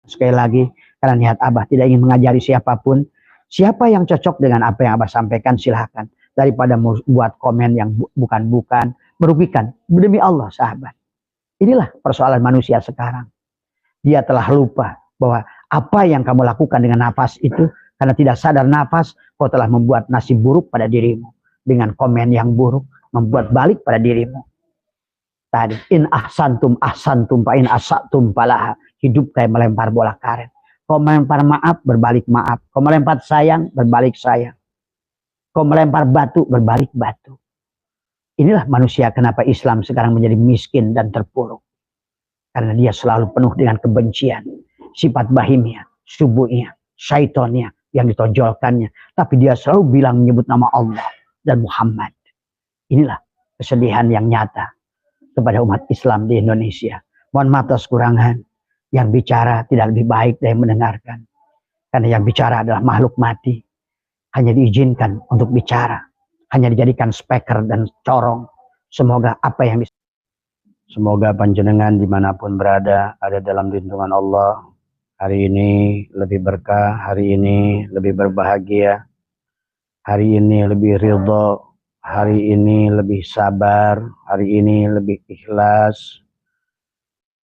Sekali lagi, karena niat Abah tidak ingin mengajari siapapun. Siapa yang cocok dengan apa yang Abah sampaikan, silahkan. Daripada buat komen yang bukan-bukan, merugikan. Demi Allah, sahabat. Inilah persoalan manusia sekarang. Dia telah lupa bahwa apa yang kamu lakukan dengan nafas itu, karena tidak sadar nafas, kau telah membuat nasib buruk pada dirimu. Dengan komen yang buruk, membuat balik pada dirimu. Tadi, in ahsantum ahsantum fa in asatum falaha. Hidup kayak melempar bola karet. Kau melempar maaf, berbalik maaf. Kau melempar sayang, berbalik sayang. Kau melempar batu, berbalik batu. Inilah manusia kenapa Islam sekarang menjadi miskin dan terpuruk. Karena dia selalu penuh dengan kebencian. Sifat bahimnya, subuhnya, syaitonnya yang ditonjolkannya. Tapi dia selalu bilang menyebut nama Allah dan Muhammad. Inilah kesedihan yang nyata kepada umat Islam di Indonesia. Mohon maaf atas kekurangan. Yang bicara tidak lebih baik dari yang mendengarkan. Karena yang bicara adalah makhluk mati. Hanya diizinkan untuk bicara. Hanya dijadikan speaker dan corong. Semoga apa yang Semoga panjenengan dimanapun berada ada dalam lindungan Allah. Hari ini lebih berkah, hari ini lebih berbahagia, hari ini lebih ridha, hari ini lebih sabar, hari ini lebih ikhlas.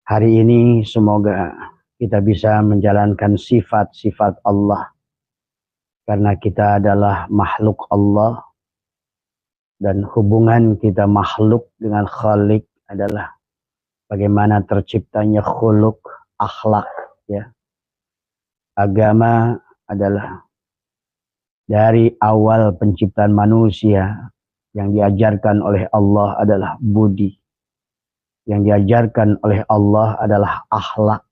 Hari ini semoga kita bisa menjalankan sifat-sifat Allah. Karena kita adalah makhluk Allah. Dan hubungan kita makhluk dengan Khalik adalah bagaimana terciptanya khuluk, akhlak, ya. Agama adalah dari awal penciptaan manusia yang diajarkan oleh Allah adalah budi. Yang diajarkan oleh Allah adalah akhlak.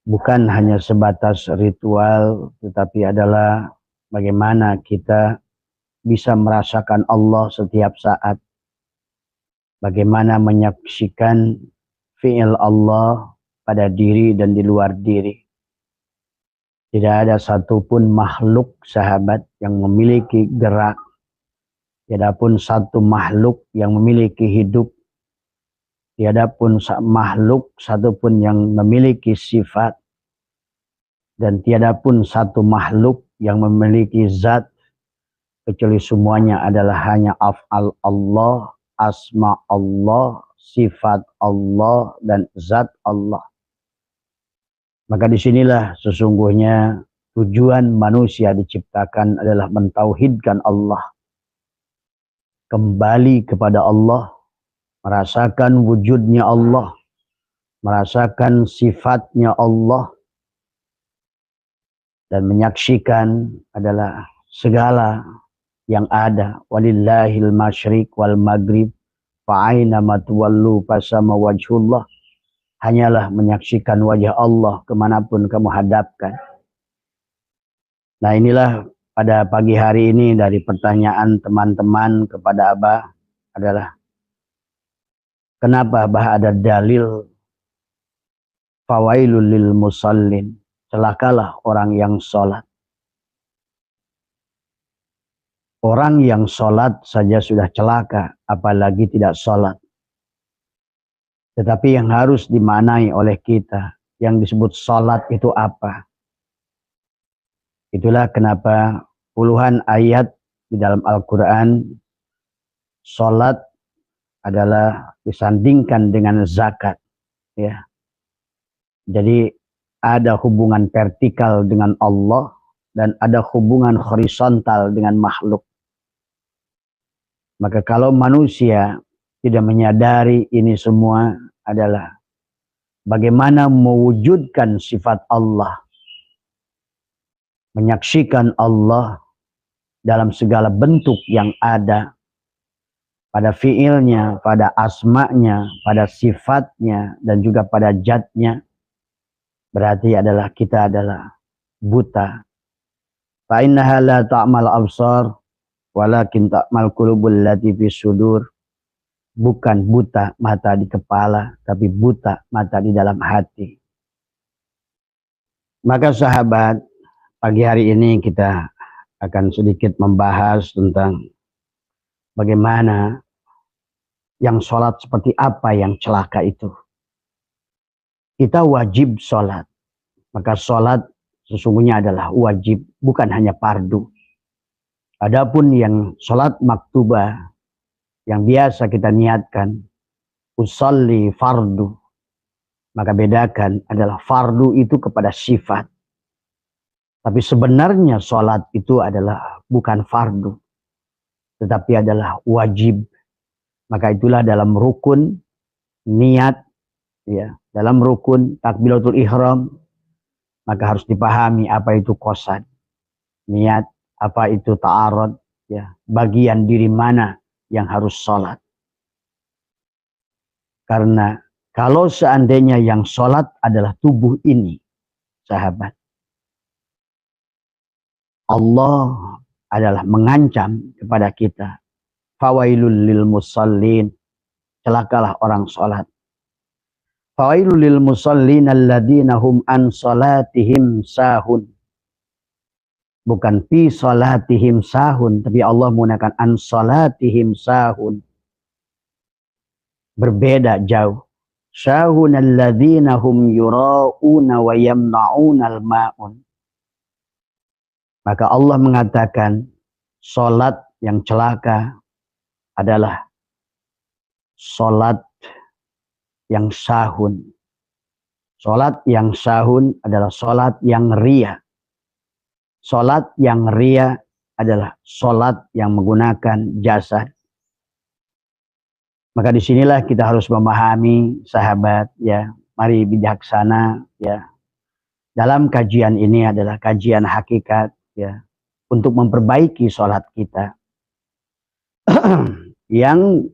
Bukan hanya sebatas ritual, tetapi adalah bagaimana kita bisa merasakan Allah setiap saat. Bagaimana menyaksikan fi'il Allah pada diri dan di luar diri. Tidak ada satupun makhluk sahabat yang memiliki gerak. Tidak pun satu makhluk yang memiliki hidup. Tiada pun makhluk satupun yang memiliki sifat. Dan tiada pun satu makhluk yang memiliki zat. Kecuali semuanya adalah hanya af'al Allah, asma Allah, sifat Allah, dan zat Allah. Maka disinilah sesungguhnya tujuan manusia diciptakan adalah mentauhidkan Allah. Kembali kepada Allah. Merasakan wujudnya Allah, merasakan sifatnya Allah, dan menyaksikan adalah segala yang ada. Walillahil masyriq wal maghrib fa'aina matuwallu fasama wajhullah. Hanyalah menyaksikan wajah Allah kemanapun kamu hadapkan. Nah, inilah pada pagi hari ini dari pertanyaan teman-teman kepada Abah adalah kenapa Abah ada dalil fawailul lil musallin, celakalah orang yang sholat. Orang yang sholat saja sudah celaka, apalagi tidak sholat. Tetapi yang harus dimaknai oleh kita, yang disebut sholat itu apa? Itulah kenapa puluhan ayat di dalam Al-Quran, sholat adalah disandingkan dengan zakat, ya. Jadi ada hubungan vertikal dengan Allah dan ada hubungan horizontal dengan makhluk. Maka kalau manusia tidak menyadari ini semua adalah bagaimana mewujudkan sifat Allah, menyaksikan Allah dalam segala bentuk yang ada, pada fiilnya, pada asma'nya, pada sifatnya, dan juga pada zatnya, berarti adalah kita adalah buta. Fa innaha la ta'mal absar walakin ta'mal qulubul lati fis sudur. Bukan buta mata di kepala, tapi buta mata di dalam hati. Maka sahabat, pagi hari ini kita akan sedikit membahas tentang bagaimana yang sholat seperti apa yang celaka itu. kita wajib sholat. Maka sholat sesungguhnya adalah wajib, bukan hanya fardu. Adapun yang sholat maktubah, yang biasa kita niatkan, usolli fardu, maka bedakan adalah fardu itu kepada sifat. Tapi sebenarnya sholat itu adalah bukan fardu, tetapi adalah wajib. Maka itulah dalam rukun niat, ya, dalam rukun takbiratul ihram, maka harus dipahami apa itu qasad, niat, apa itu ta'arud, ya, bagian diri mana yang harus sholat. Karena kalau seandainya yang sholat adalah tubuh ini, sahabat, Allah adalah mengancam kepada kita, fawailul lil musallin, celakalah orang sholat. Fawailul lil musallin alladzina hum an salatihim sahun. Bukan fi salatihim sahun, tapi Allah menggunakan an salatihim sahun. Berbeda jauh. Sahun alladzina hum yura'una wa yamna'una al-ma'un. Maka Allah mengatakan salat yang celaka adalah salat yang sahun. Salat yang sahun adalah salat yang ria. Salat yang ria adalah salat yang menggunakan jasad. Maka disinilah kita harus memahami, sahabat, ya, mari bijaksana, ya. Dalam kajian ini adalah kajian hakikat, ya, untuk memperbaiki salat kita. Yang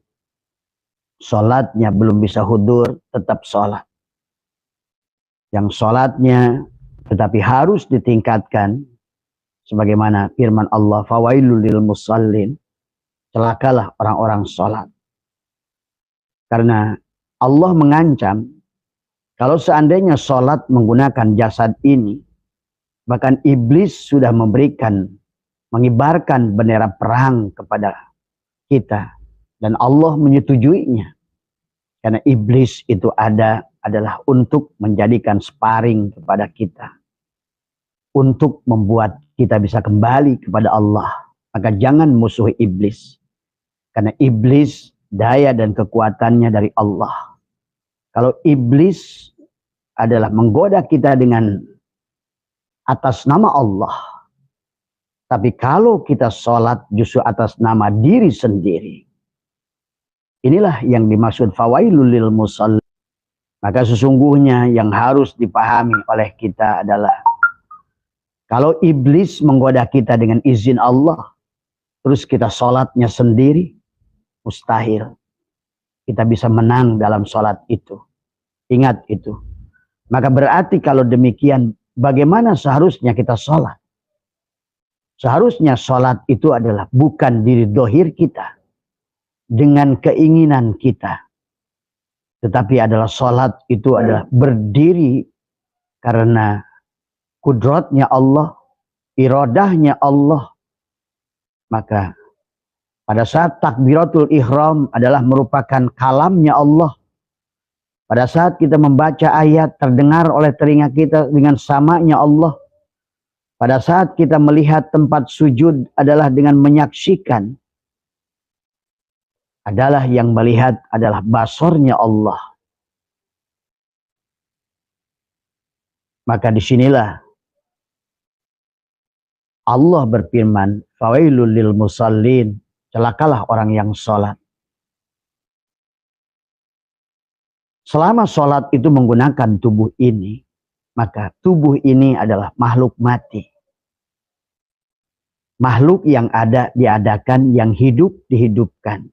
salatnya belum bisa hudur, tetap salat. Yang salatnya tetapi harus ditingkatkan, sebagaimana firman Allah, fawailul lil musallin, celakalah orang-orang salat. Karena Allah mengancam, kalau seandainya salat menggunakan jasad ini, bahkan iblis sudah mengibarkan bendera perang kepada kita, dan Allah menyetujuinya. Karena iblis itu adalah untuk menjadikan sparring kepada kita, untuk membuat kita bisa kembali kepada Allah. Maka jangan musuhi iblis, karena iblis daya dan kekuatannya dari Allah. Kalau iblis adalah menggoda kita dengan atas nama Allah, tapi kalau kita sholat justru atas nama diri sendiri, inilah yang dimaksud fawailul lil musallin. Maka sesungguhnya yang harus dipahami oleh kita adalah, kalau iblis menggoda kita dengan izin Allah, terus kita sholatnya sendiri, mustahil kita bisa menang dalam sholat itu. Ingat itu. Maka berarti kalau demikian, bagaimana seharusnya kita sholat? Seharusnya sholat itu adalah bukan diri dohir kita, dengan keinginan kita. Tetapi adalah sholat itu adalah berdiri karena kudratnya Allah, iradahnya Allah. Maka pada saat takbiratul ihram adalah merupakan kalamnya Allah. Pada saat kita membaca ayat terdengar oleh telinga kita dengan samanya Allah. Pada saat kita melihat tempat sujud adalah dengan menyaksikan. Adalah yang melihat adalah basornya Allah. Maka disinilah Allah berfirman, fawailul lil musallin, celakalah orang yang sholat. Selama sholat itu menggunakan tubuh ini, maka tubuh ini adalah makhluk mati. Makhluk yang ada diadakan, yang hidup dihidupkan.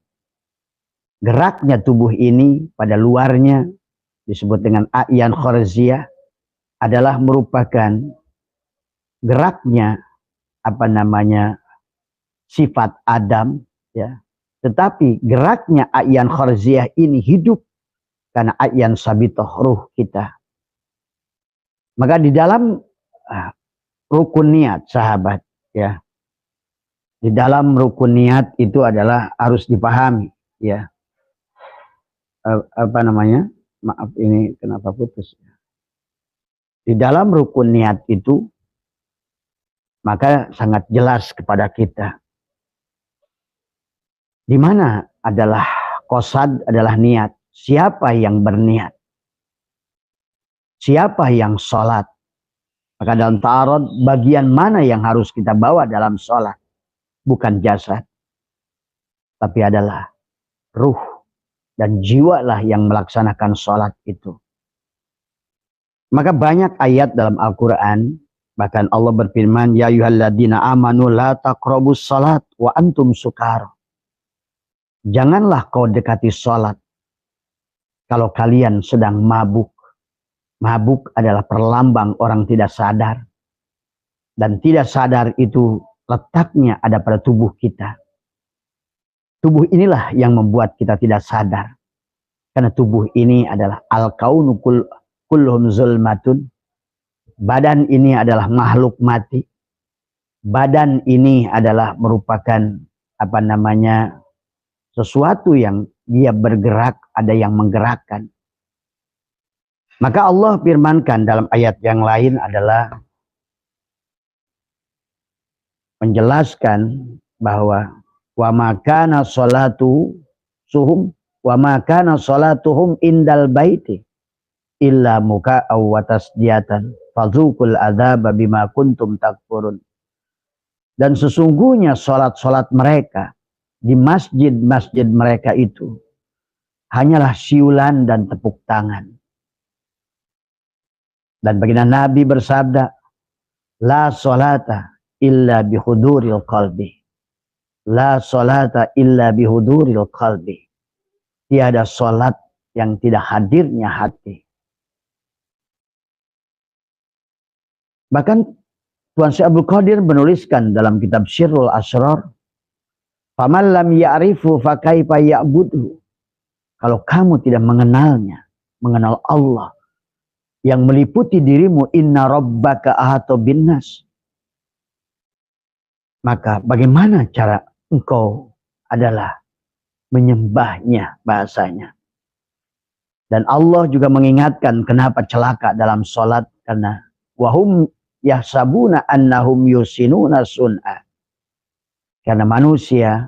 Geraknya tubuh ini pada luarnya disebut dengan a'yan khorziyah adalah merupakan geraknya sifat Adam, ya. Tetapi geraknya a'yan khorziyah ini hidup karena a'yan sabitoh, ruh kita. Maka di dalam rukun niat, sahabat, ya. Di dalam rukun niat itu adalah harus dipahami, ya. Maaf ini kenapa putus? Di dalam rukun niat itu, maka sangat jelas kepada kita. Di mana adalah qasad adalah niat. Siapa yang berniat? Siapa yang sholat? Maka dalam ta'arud, bagian mana yang harus kita bawa dalam sholat? Bukan jasad, tapi adalah ruh dan jiwa lah yang melaksanakan sholat itu. Maka banyak ayat dalam Al-Quran, bahkan Allah berfirman, ya ayyuhalladzina amanu la taqrabus sholat wa antum sukar. Janganlah kau dekati sholat kalau kalian sedang mabuk. Mabuk adalah perlambang orang tidak sadar. Dan tidak sadar itu letaknya ada pada tubuh kita. Tubuh inilah yang membuat kita tidak sadar. Karena tubuh ini adalah al-kaunu kulluhum zulmatun. Badan ini adalah makhluk mati. Badan ini adalah merupakan sesuatu yang dia bergerak, ada yang menggerakkan. Maka Allah firmankan dalam ayat yang lain adalah menjelaskan bahwa wa ma kana sholatuhum indal baiti illa muka'aw wa tasdiyatan fadzuqul adzaba bima kuntum takfurun. Dan sesungguhnya salat mereka di masjid-masjid mereka itu hanyalah siulan dan tepuk tangan. Dan baginda Nabi bersabda, la sholata illa bihuduril qalbi. La sholata illa bihuduril qalbi. Tiada sholat yang tidak hadirnya hati. Bahkan Tuan Syekh Abdul Qadir menuliskan dalam kitab Syirrul Asrar, faman lam ya'rifu fa kaifa ya'budhu. Kalau kamu tidak mengenalnya, mengenal Allah yang meliputi dirimu, inna rabbaka ahata binnas, maka bagaimana cara engkau adalah menyembahnya bahasanya. Dan Allah juga mengingatkan kenapa celaka dalam sholat, karena wahum yahsabuna annahum yusinuna sun'a. Karena manusia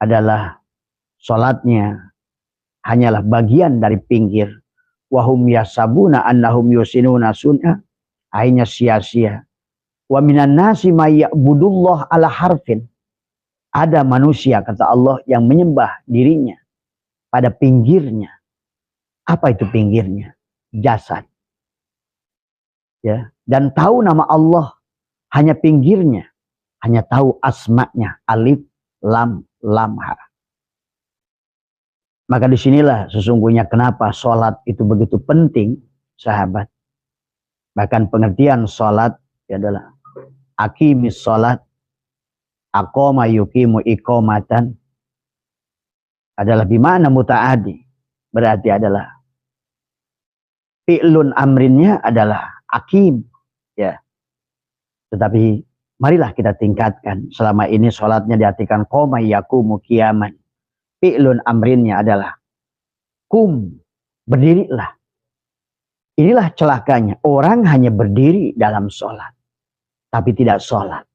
adalah sholatnya hanyalah bagian dari pinggir. Wahum yahsabuna annahum yusinuna sun'a, akhirnya sia-sia. Wa minan nasi may ya'budullah ala harfin. Ada manusia, kata Allah, yang menyembah dirinya pada pinggirnya. Apa itu pinggirnya? Jasad. Ya, dan tahu nama Allah hanya pinggirnya, hanya tahu asma'nya, alif, lam, ha. Maka disinilah sesungguhnya kenapa sholat itu begitu penting, sahabat. Bahkan pengertian sholat adalah aqimis sholat, aqoma yuqimu iqomatan, adalah bimana muta'adi. Berarti adalah fi'lun amrinnya adalah aqim. Ya. Tetapi marilah kita tingkatkan. Selama ini sholatnya diartikan qoma yaqumu qiyaman. Fi'lun amrinnya adalah kum, berdirilah. Inilah celakanya. Orang hanya berdiri dalam sholat, tapi tidak sholat.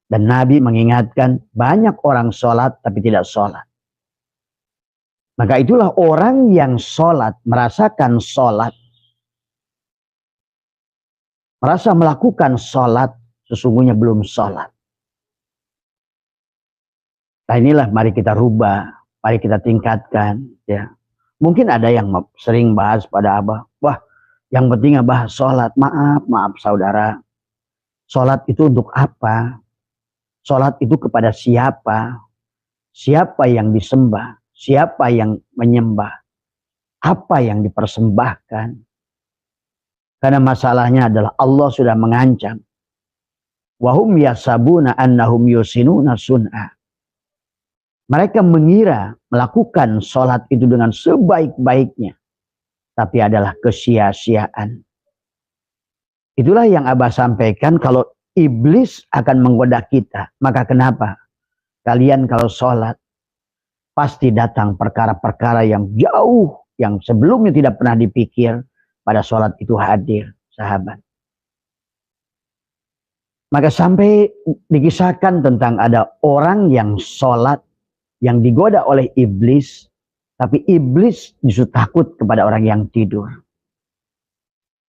Dan Nabi mengingatkan banyak orang sholat, tapi tidak sholat. Maka itulah orang yang sholat, merasakan sholat, merasa melakukan sholat, sesungguhnya belum sholat. Nah inilah mari kita rubah, mari kita tingkatkan. Ya, mungkin ada yang sering bahas pada Abah, wah yang penting bahas sholat. Maaf saudara, sholat itu untuk apa? Sholat itu kepada siapa? Siapa yang disembah? Siapa yang menyembah? Apa yang dipersembahkan? Karena masalahnya adalah Allah sudah mengancam, wahum yasabuna annahum yusinuna sun'a. Mereka mengira melakukan sholat itu dengan sebaik-baiknya, tapi adalah kesia-siaan. Itulah yang Abah sampaikan, kalau iblis akan menggoda kita, maka kenapa? Kalian kalau sholat, pasti datang perkara-perkara yang jauh, yang sebelumnya tidak pernah dipikir, pada sholat itu hadir, sahabat. Maka sampai dikisahkan tentang ada orang yang sholat, yang digoda oleh iblis, tapi iblis justru takut kepada orang yang tidur.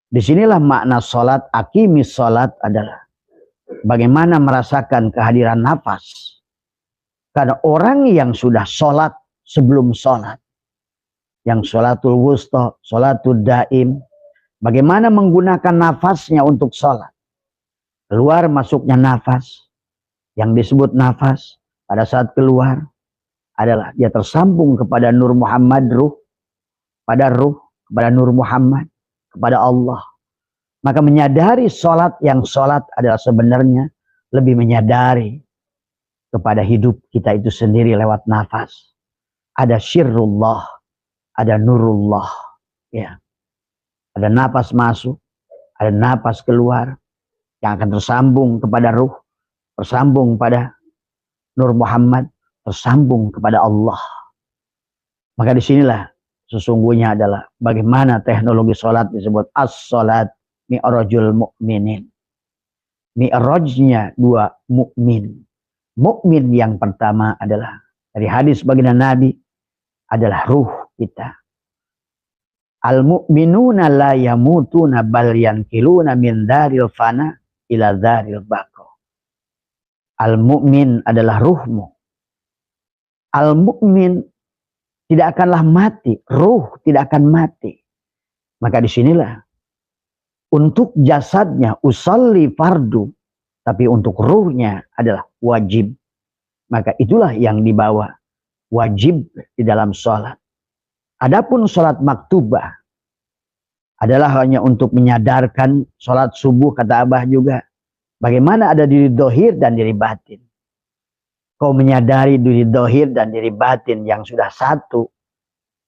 Disinilah makna sholat, aqimis sholat adalah bagaimana merasakan kehadiran nafas. Karena orang yang sudah sholat sebelum sholat, yang sholatul wusta, sholatul daim, bagaimana menggunakan nafasnya untuk sholat. Keluar masuknya nafas, yang disebut nafas pada saat keluar adalah dia tersambung kepada Nur Muhammad, ruh, kepada Nur Muhammad, kepada Allah. Maka menyadari sholat yang sholat adalah sebenarnya lebih menyadari kepada hidup kita itu sendiri lewat nafas. Ada syirrullah, ada nurullah. Ya. Ada nafas masuk, ada nafas keluar, yang akan tersambung kepada ruh, tersambung pada Nur Muhammad, tersambung kepada Allah. Maka disinilah sesungguhnya adalah bagaimana teknologi sholat disebut as-sholat mi'rajul mu'minin. Mi'rajnya dua mukmin. Mukmin yang pertama adalah dari hadis baginda Nabi adalah ruh kita. Al-mu'minuna la yamutuna bal yankiluna min daril fana ila daril baqa. Al-mu'min adalah ruhmu. Al-mu'min tidak akanlah mati, ruh tidak akan mati. Maka disinilah untuk jasadnya usolli fardu, tapi untuk ruhnya adalah wajib. Maka itulah yang dibawa wajib di dalam sholat. Adapun sholat maktubah adalah hanya untuk menyadarkan sholat subuh, kata Abah juga. Bagaimana ada diri dohir dan diri batin. Kau menyadari diri dohir dan diri batin yang sudah satu.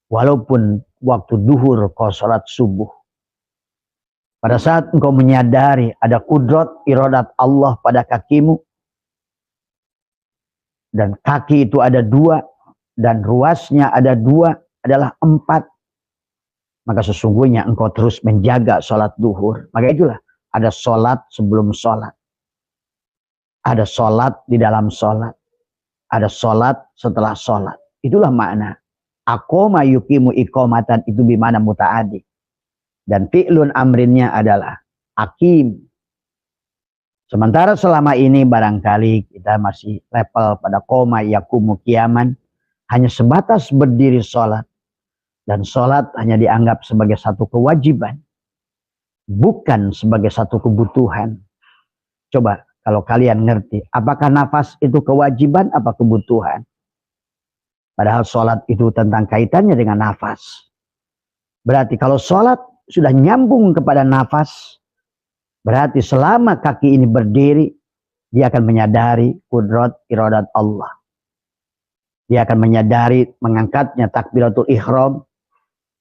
Walaupun waktu duhur kau sholat subuh. Pada saat engkau menyadari ada kudrat iradat Allah pada kakimu. Dan kaki itu ada dua. Dan ruasnya ada dua. Adalah 4. Maka sesungguhnya engkau terus menjaga sholat duhur. Maka itulah ada sholat sebelum sholat. Ada sholat di dalam sholat. Ada sholat setelah sholat. Itulah makna. Aqoma yuqimu iqomatan itu bimana muta'adi. Dan fi'lun amrinnya adalah aqim. Sementara selama ini barangkali kita masih level pada qoma yaqumu qiyaman. Hanya sebatas berdiri sholat. Dan sholat hanya dianggap sebagai satu kewajiban. Bukan sebagai satu kebutuhan. Coba kalau kalian ngerti. Apakah nafas itu kewajiban apa kebutuhan? Padahal sholat itu tentang kaitannya dengan nafas. Berarti kalau sholat sudah nyambung kepada nafas. Berarti selama kaki ini berdiri. Dia akan menyadari kudrat iradat Allah. Dia akan menyadari mengangkatnya takbiratul ihram.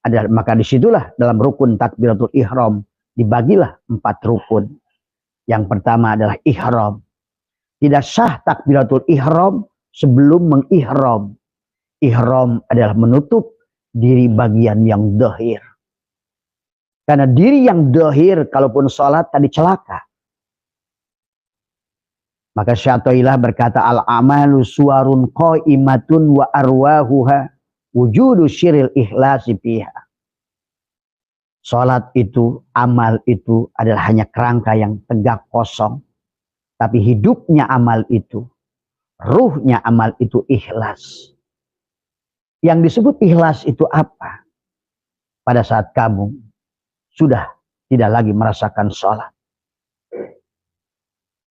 Maka disitulah dalam rukun takbiratul ihram dibagilah 4 rukun. Yang pertama adalah ihram. Tidak sah takbiratul ihram sebelum mengihram. Ihram adalah menutup diri bagian yang dohir. Karena diri yang dohir kalaupun sholat tadi celaka. Maka Syatoilah berkata al-amalu suwarun qaimatun wa arwahuha wujudu syiril ikhlasi fiha. Salat itu, amal itu adalah hanya kerangka yang tegak kosong. Tapi hidupnya amal itu, ruhnya amal itu ikhlas. Yang disebut ikhlas itu apa? Pada saat kamu sudah tidak lagi merasakan salat.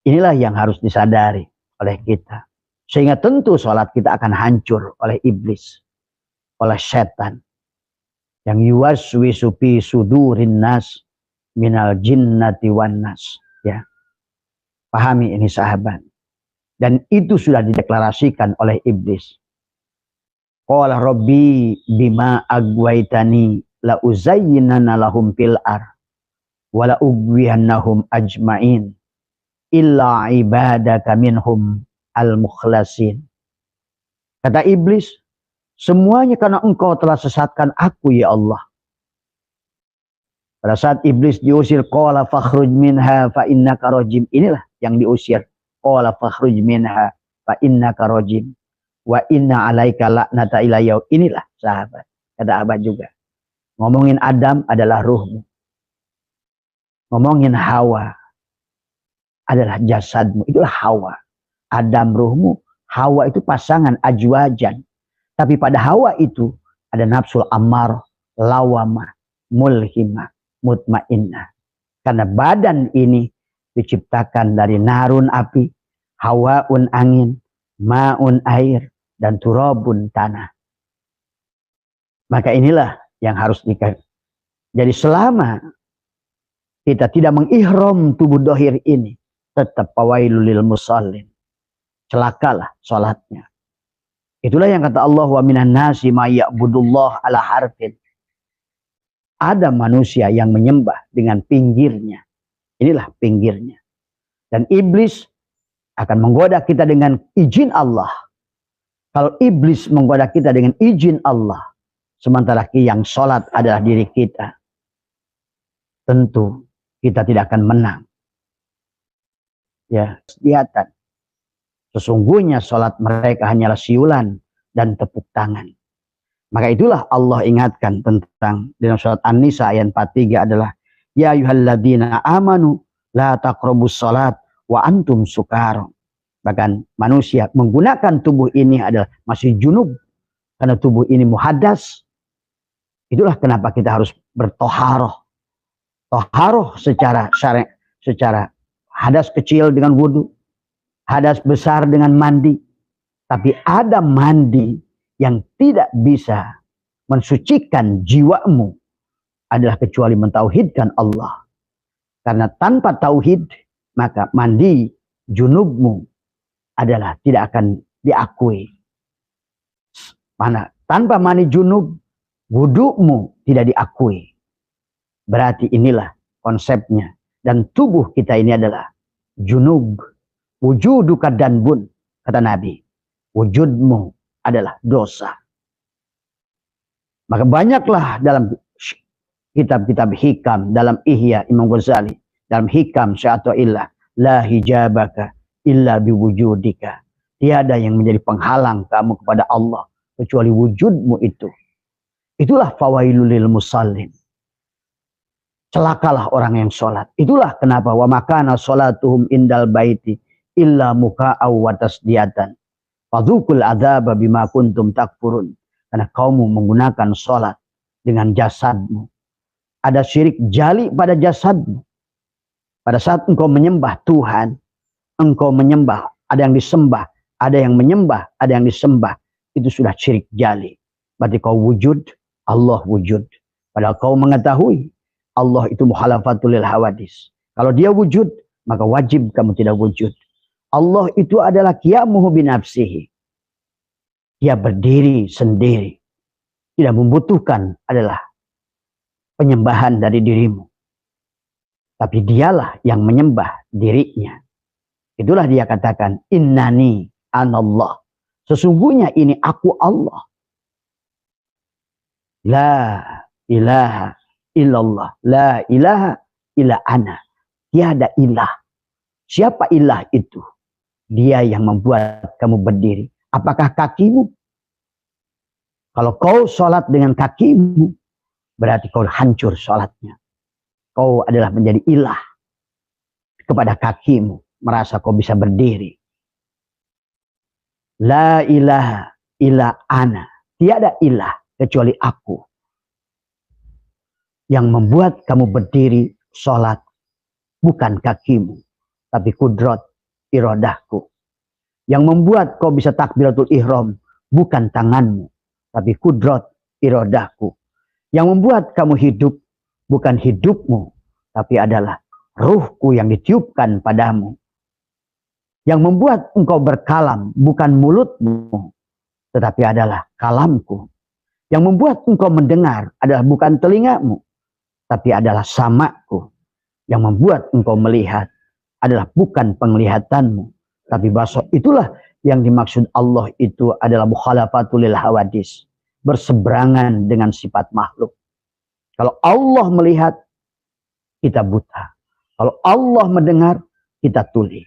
Inilah yang harus disadari oleh kita. Sehingga tentu sholat kita akan hancur oleh iblis. Oleh setan. Yang yuwaswisu fi sudurin nas minal jinnati wan nas. Ya. Pahami ini sahabat. Dan itu sudah dideklarasikan oleh iblis. Qala rabbi bima agwaitani la uzayyinana lahum fil ar wa la ugwihannahum ajmain. Illa ibadaka minhum al-mukhlasin. Kata iblis, semuanya karena engkau telah sesatkan aku ya Allah. Pada saat iblis diusir, qala fakhruj minha fa innaka rajim. Inilah yang diusir. Qala fakhruj minha fa innaka rajim. Wa inna alaika la'nata ila yaum. Inilah sahabat. Kata Abah juga. Ngomongin Adam adalah ruhmu. Ngomongin Hawa adalah jasadmu. Itulah Hawa. Adam ruhmu. Hawa itu pasangan ajwajan. Tapi pada Hawa itu ada nafsul ammar, lawamah, mulhimah, mutmainnah. Karena badan ini diciptakan dari narun api, hawaun angin, maun air, dan turabun tanah. Maka inilah yang harus dikatakan. Jadi selama kita tidak mengihram tubuh dohir ini, tetap fawailul lil musallin. Celakalah sholatnya. Itulah yang kata Allah, wa minan nasi ma ya'budullah ala harfin. Ada manusia yang menyembah dengan pinggirnya. Inilah pinggirnya. Dan iblis akan menggoda kita dengan izin Allah. Kalau iblis menggoda kita dengan izin Allah, sementara yang sholat adalah diri kita, tentu kita tidak akan menang. Ya, kelihatan. Sesungguhnya sholat mereka hanyalah siulan dan tepuk tangan. Maka itulah Allah ingatkan tentang dalam surat An-Nisa ayat 43 adalah ya ayyuhalladzina amanu la taqrabus sholat wa antum sukara. Bahkan manusia menggunakan tubuh ini adalah masih junub karena tubuh ini muhaddas. Itulah kenapa kita harus bertoharoh. Toharoh secara syari', secara hadas kecil dengan wudu, hadas besar dengan mandi. Tapi ada mandi yang tidak bisa mensucikan jiwamu adalah kecuali mentauhidkan Allah. Karena tanpa tauhid, maka mandi junubmu adalah tidak akan diakui. Mana tanpa mandi junub, wudumu tidak diakui. Berarti inilah konsepnya. Dan tubuh kita ini adalah junub. Wujuduka danbun, kata Nabi. Wujudmu adalah dosa. Maka banyaklah dalam kitab-kitab hikam, dalam Ihya Imam Ghazali, dalam hikam sya'ata'illah, la hijabaka illa biwujudika. Tiada yang menjadi penghalang kamu kepada Allah kecuali wujudmu itu. Itulah fawailul lil musallin. Celakalah orang yang sholat. Itulah kenapa wa makana sholatuhum indal baiti illa muka'aw wa tasdiyatan. Fadzukul adzaba bima kuntum takfurun. Karena kamu menggunakan sholat dengan jasadmu. Ada syirik jali pada jasadmu. Pada saat engkau menyembah Tuhan, engkau menyembah, ada yang disembah, ada yang menyembah, ada yang disembah. Itu sudah syirik jali. Berarti kau wujud, Allah wujud. Padahal kau mengetahui Allah itu mukhalafatul lil hawadis. Kalau dia wujud, maka wajib kamu tidak wujud. Allah itu adalah qiyamuhu binafsihi. Dia berdiri sendiri. Tidak membutuhkan adalah penyembahan dari dirimu. Tapi dialah yang menyembah dirinya. Itulah dia katakan, innani anallah. Sesungguhnya ini aku Allah. La ilaha illallah. La ilaha illa ana. Tiada ilah. Siapa ilah itu? Dia yang membuat kamu berdiri. Apakah kakimu? Kalau kau sholat dengan kakimu, berarti kau hancur sholatnya. Kau adalah menjadi ilah kepada kakimu. Merasa kau bisa berdiri. La ilaha illa ana. Tiada ilah kecuali aku. Yang membuat kamu berdiri sholat bukan kakimu, tapi kudrat iradahku. Yang membuat kau bisa takbiratul ihram bukan tanganmu, tapi kudrat iradahku. Yang membuat kamu hidup bukan hidupmu, tapi adalah ruhku yang ditiupkan padamu. Yang membuat engkau berkalam bukan mulutmu, tetapi adalah kalamku. Yang membuat engkau mendengar adalah bukan telingamu, tapi adalah samaku. Yang membuat engkau melihat adalah bukan penglihatanmu, tapi basar. Itulah yang dimaksud Allah itu adalah mukhalafatul lil hawadis. Berseberangan dengan sifat makhluk. Kalau Allah melihat, kita buta. Kalau Allah mendengar, kita tuli.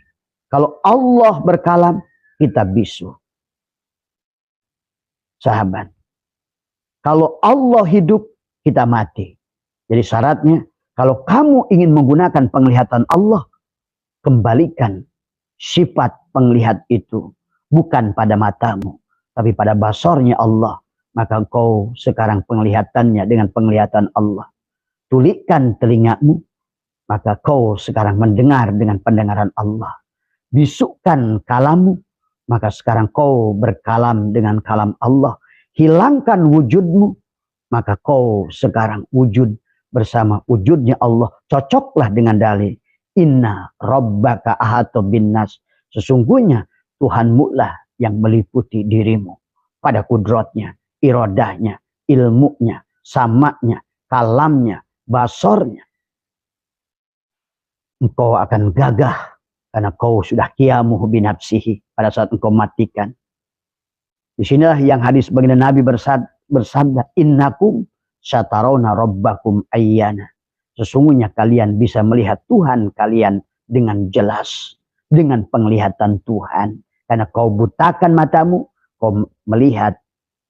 Kalau Allah berkalam, kita bisu. Sahabat, kalau Allah hidup, kita mati. Jadi syaratnya, kalau kamu ingin menggunakan penglihatan Allah, kembalikan sifat penglihat itu bukan pada matamu, tapi pada basornya Allah. Maka kau sekarang penglihatannya dengan penglihatan Allah. Tulikan telingamu, maka kau sekarang mendengar dengan pendengaran Allah. Bisukkan kalammu, maka sekarang kau berkalam dengan kalam Allah. Hilangkan wujudmu, maka kau sekarang wujud bersama wujudnya Allah. Cocoklah dengan dalil inna rabbaka ahata binnas. Sesungguhnya Tuhanmu lah yang meliputi dirimu pada kudratnya, iradahnya, ilmunya, samaknya, kalamnya, basornya. Engkau akan gagah karena kau sudah qiyamuh binafsihi pada saat engkau matikan. Disinilah yang hadis baginda Nabi bersabda, innakum satarawna rabbakum ayyana. Sesungguhnya kalian bisa melihat Tuhan kalian dengan jelas, dengan penglihatan Tuhan. Karena kau butakan matamu, kau melihat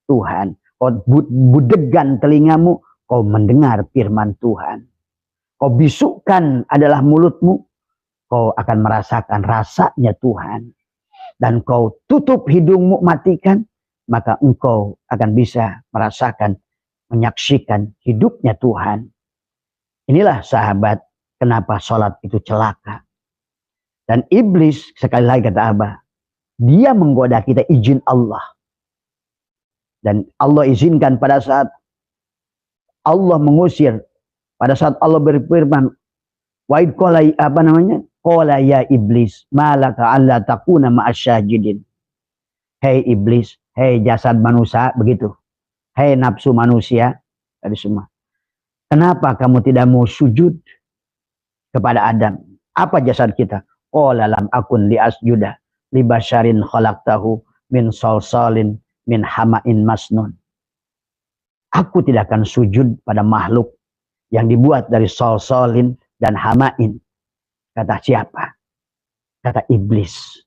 Tuhan. Kau budegan telingamu, kau mendengar firman Tuhan. Kau bisukkan adalah mulutmu, kau akan merasakan rasanya Tuhan. Dan kau tutup hidungmu, matikan, maka engkau akan bisa merasakan, menyaksikan hidupnya Tuhan. Inilah sahabat, kenapa sholat itu celaka. Dan iblis, sekali lagi kata Abah, dia menggoda kita izin Allah. Dan Allah izinkan pada saat Allah mengusir, pada saat Allah berfirman, wa'id qala apa namanya? Qala ya iblis, malaka alla takuna ma'asyajidin. Hei iblis, hei jasad manusia, begitu. Hei nafsu manusia, tadi semua. Kenapa kamu tidak mau sujud kepada Adam? Apa jasad kita? Qala lam akun li asjuda li basyarin khalaqtahu min salsalin min hama'in masnun. Aku tidak akan sujud pada makhluk yang dibuat dari salsalin dan hama'in. Kata siapa? Kata iblis.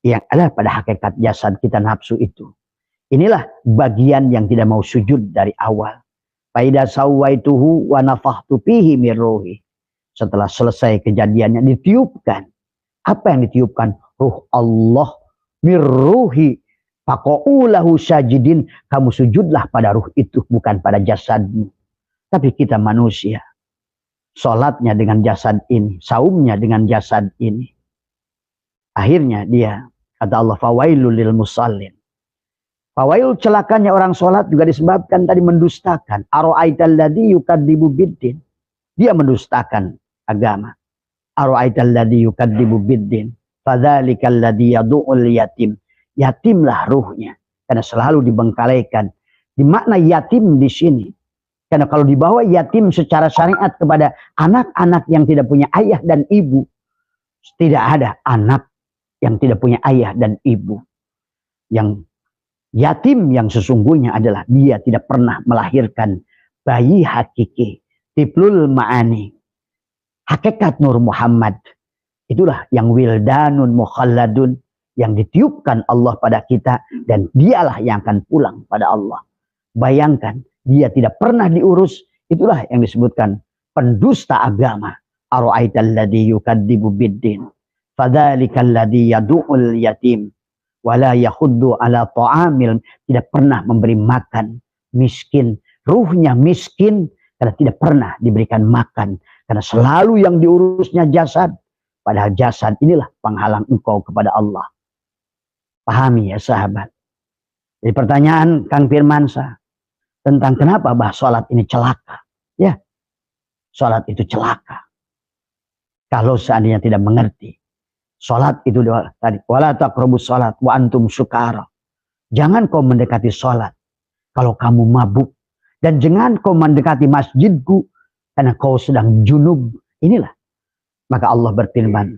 Yang ada pada hakikat jasad kita nafsu itu. Inilah bagian yang tidak mau sujud dari awal. Faida sawaituhu wa nafakhtu fihi min ruhi. Setelah selesai kejadiannya ditiupkan. Apa yang ditiupkan? Ruh Allah min ruhi. Faqa'ulahu sajidin. Kamu sujudlah pada ruh itu, bukan pada jasadmu. Tapi kita manusia. Salatnya dengan jasad ini, saumnya dengan jasad ini. Akhirnya dia, kata Allah, fawailul lil musallin. Fawail celakanya orang sholat juga disebabkan tadi mendustakan. Aro'aital ladzi yukadzibu biddin. Dia mendustakan agama. Aro'aital ladzi yukadzibu biddin. Fadzalikal ladzi yadu'ul yatim. Yatimlah ruhnya. Karena selalu dibengkalaikan. Di makna yatim di sini. Karena kalau dibawa yatim secara syariat kepada anak-anak yang tidak punya ayah dan ibu. Tidak ada anak yang tidak punya ayah dan ibu. Yang yatim yang sesungguhnya adalah dia tidak pernah melahirkan bayi hakiki. Tiplul ma'ani. Hakikat Nur Muhammad. Itulah yang wildanun mukhalladun. Yang ditiupkan Allah pada kita. Dan dialah yang akan pulang pada Allah. Bayangkan. Dia tidak pernah diurus. Itulah yang disebutkan pendusta agama. Aro'aital ladzi yukadzibu biddin. Fadzalikal ladzi yadu'ul yatim. Wala yahuddu ala ta'amil. Tidak pernah memberi makan miskin. Ruhnya miskin karena tidak pernah diberikan makan. Karena selalu yang diurusnya jasad. Padahal jasad inilah penghalang engkau kepada Allah. Pahami ya sahabat. Jadi pertanyaan Kang Firmansyah. Tentang kenapa sholat ini celaka. Ya, sholat itu celaka. Kalau seandainya tidak mengerti. Sholat itu tadi. Wala taqrabus sholat wa antum sukara. Jangan kau mendekati sholat. Kalau kamu mabuk. Dan jangan kau mendekati masjidku. Karena kau sedang junub. Inilah. Maka Allah berfirman.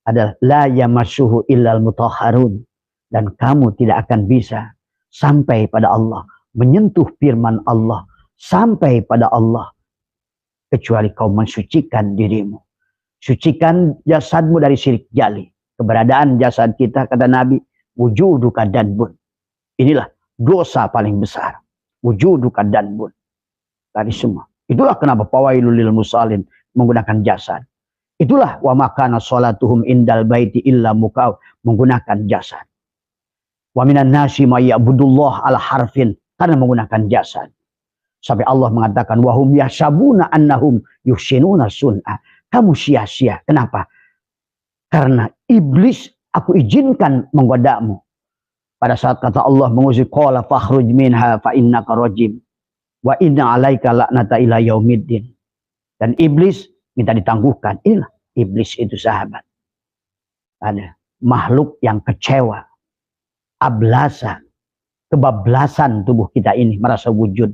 Adalah la yamassuhu illal mutahharun. Dan kamu tidak akan bisa sampai pada Allah. Menyentuh firman Allah. Sampai pada Allah. kecuali kau mensucikan dirimu. Sucikan jasadmu dari syirik jali. Keberadaan jasad kita, kata Nabi, wujuduka danbun. Inilah dosa paling besar. Wujuduka danbun. Tadi semua. Itulah kenapa fawailul lil musallin menggunakan jasad. Itulah wa makana sholatuhum indal baiti illa mukau, menggunakan jasad. Wa minan nasi may ya'budullah ala harfin, karena menggunakan jasad. Sampai Allah mengatakan wahum yahsabuna annahum yuhsinuna sun'a. Kamu sia-sia. Kenapa? Karena iblis aku izinkan menggodamu. Pada saat kata Allah mengusir qala fakhruj minha fa innaka rajim wa inna 'alaika la'nata ila yaumiddin. Dan iblis minta ditangguhkan. Inilah iblis itu, sahabat. Ada makhluk yang kecewa, ablasa, kebablasan tubuh kita ini merasa wujud.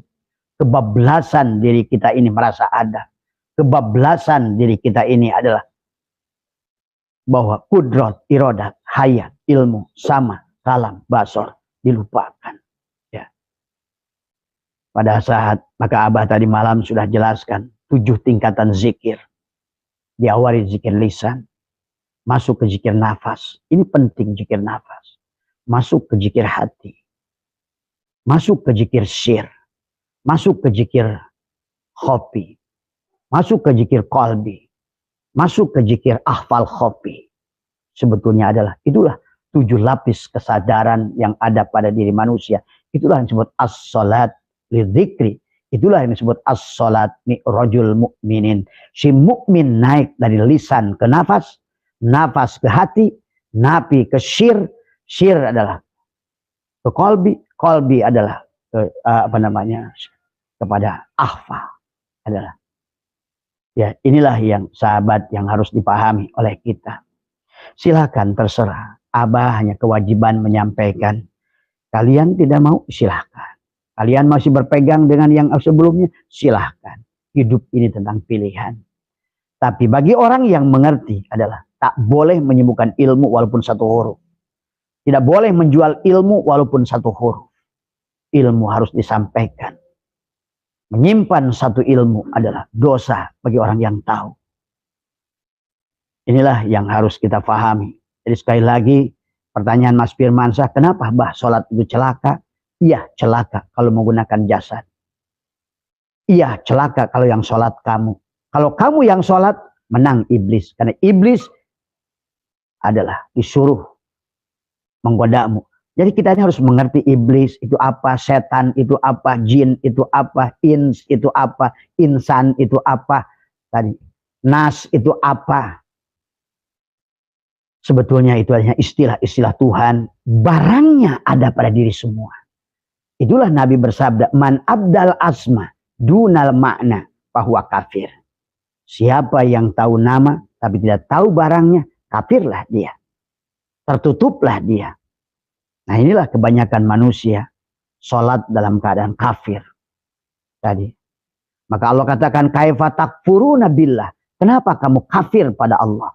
Kebablasan diri kita ini merasa ada. Kebablasan diri kita ini adalah bahwa kudrat, irodat, hayat, ilmu, sama, kalam, basor dilupakan. Ya. Pada saat, maka Abah tadi malam sudah jelaskan 7 tingkatan zikir. Diawali zikir lisan, masuk ke zikir nafas. Ini penting, zikir nafas. Masuk ke zikir hati. Masuk ke zikir syir. Masuk ke zikir khofi, masuk ke zikir qalbi, masuk ke zikir ahfal khofi. Sebetulnya itulah 7 lapis kesadaran yang ada pada diri manusia. Itulah yang disebut as-salat lidzikri. Itulah yang disebut as-salat mi'rajul mu'minin. Si mukmin naik dari lisan ke nafas, nafas ke hati, nafi ke syir, syir adalah ke qalbi, qalbi adalah ke, kepada ahfa, adalah ya. Inilah yang sahabat yang harus dipahami oleh kita. Silakan, terserah. Abah hanya kewajiban menyampaikan. Kalian tidak mau, silahkan. Kalian masih berpegang dengan yang sebelumnya, silahkan. Hidup ini tentang pilihan. Tapi bagi orang yang mengerti adalah tak boleh menyembuhkan ilmu walaupun 1 huruf. Tidak boleh menjual ilmu walaupun 1 huruf. Ilmu harus disampaikan. Menyimpan 1 ilmu adalah dosa bagi orang yang tahu. Inilah yang harus kita pahami. Jadi sekali lagi, pertanyaan Mas Firmansyah, kenapa bah sholat itu celaka? Iya, celaka kalau menggunakan jasad. Iya, celaka kalau yang sholat kamu. Kalau kamu yang sholat, menang iblis. Karena iblis adalah disuruh menggodamu. Jadi kita ini harus mengerti iblis itu apa, setan itu apa, jin itu apa, ins itu apa, insan itu apa, tadi nas itu apa. Sebetulnya itu hanya istilah-istilah Tuhan. Barangnya ada pada diri semua. Itulah Nabi bersabda, man abdal asma dunal makna bahwa kafir. Siapa yang tahu nama tapi tidak tahu barangnya, kafirlah dia. Tertutuplah dia. Nah, inilah kebanyakan manusia sholat dalam keadaan kafir tadi. Maka Allah katakan kaifa takfuruna billah. Kenapa kamu kafir pada Allah?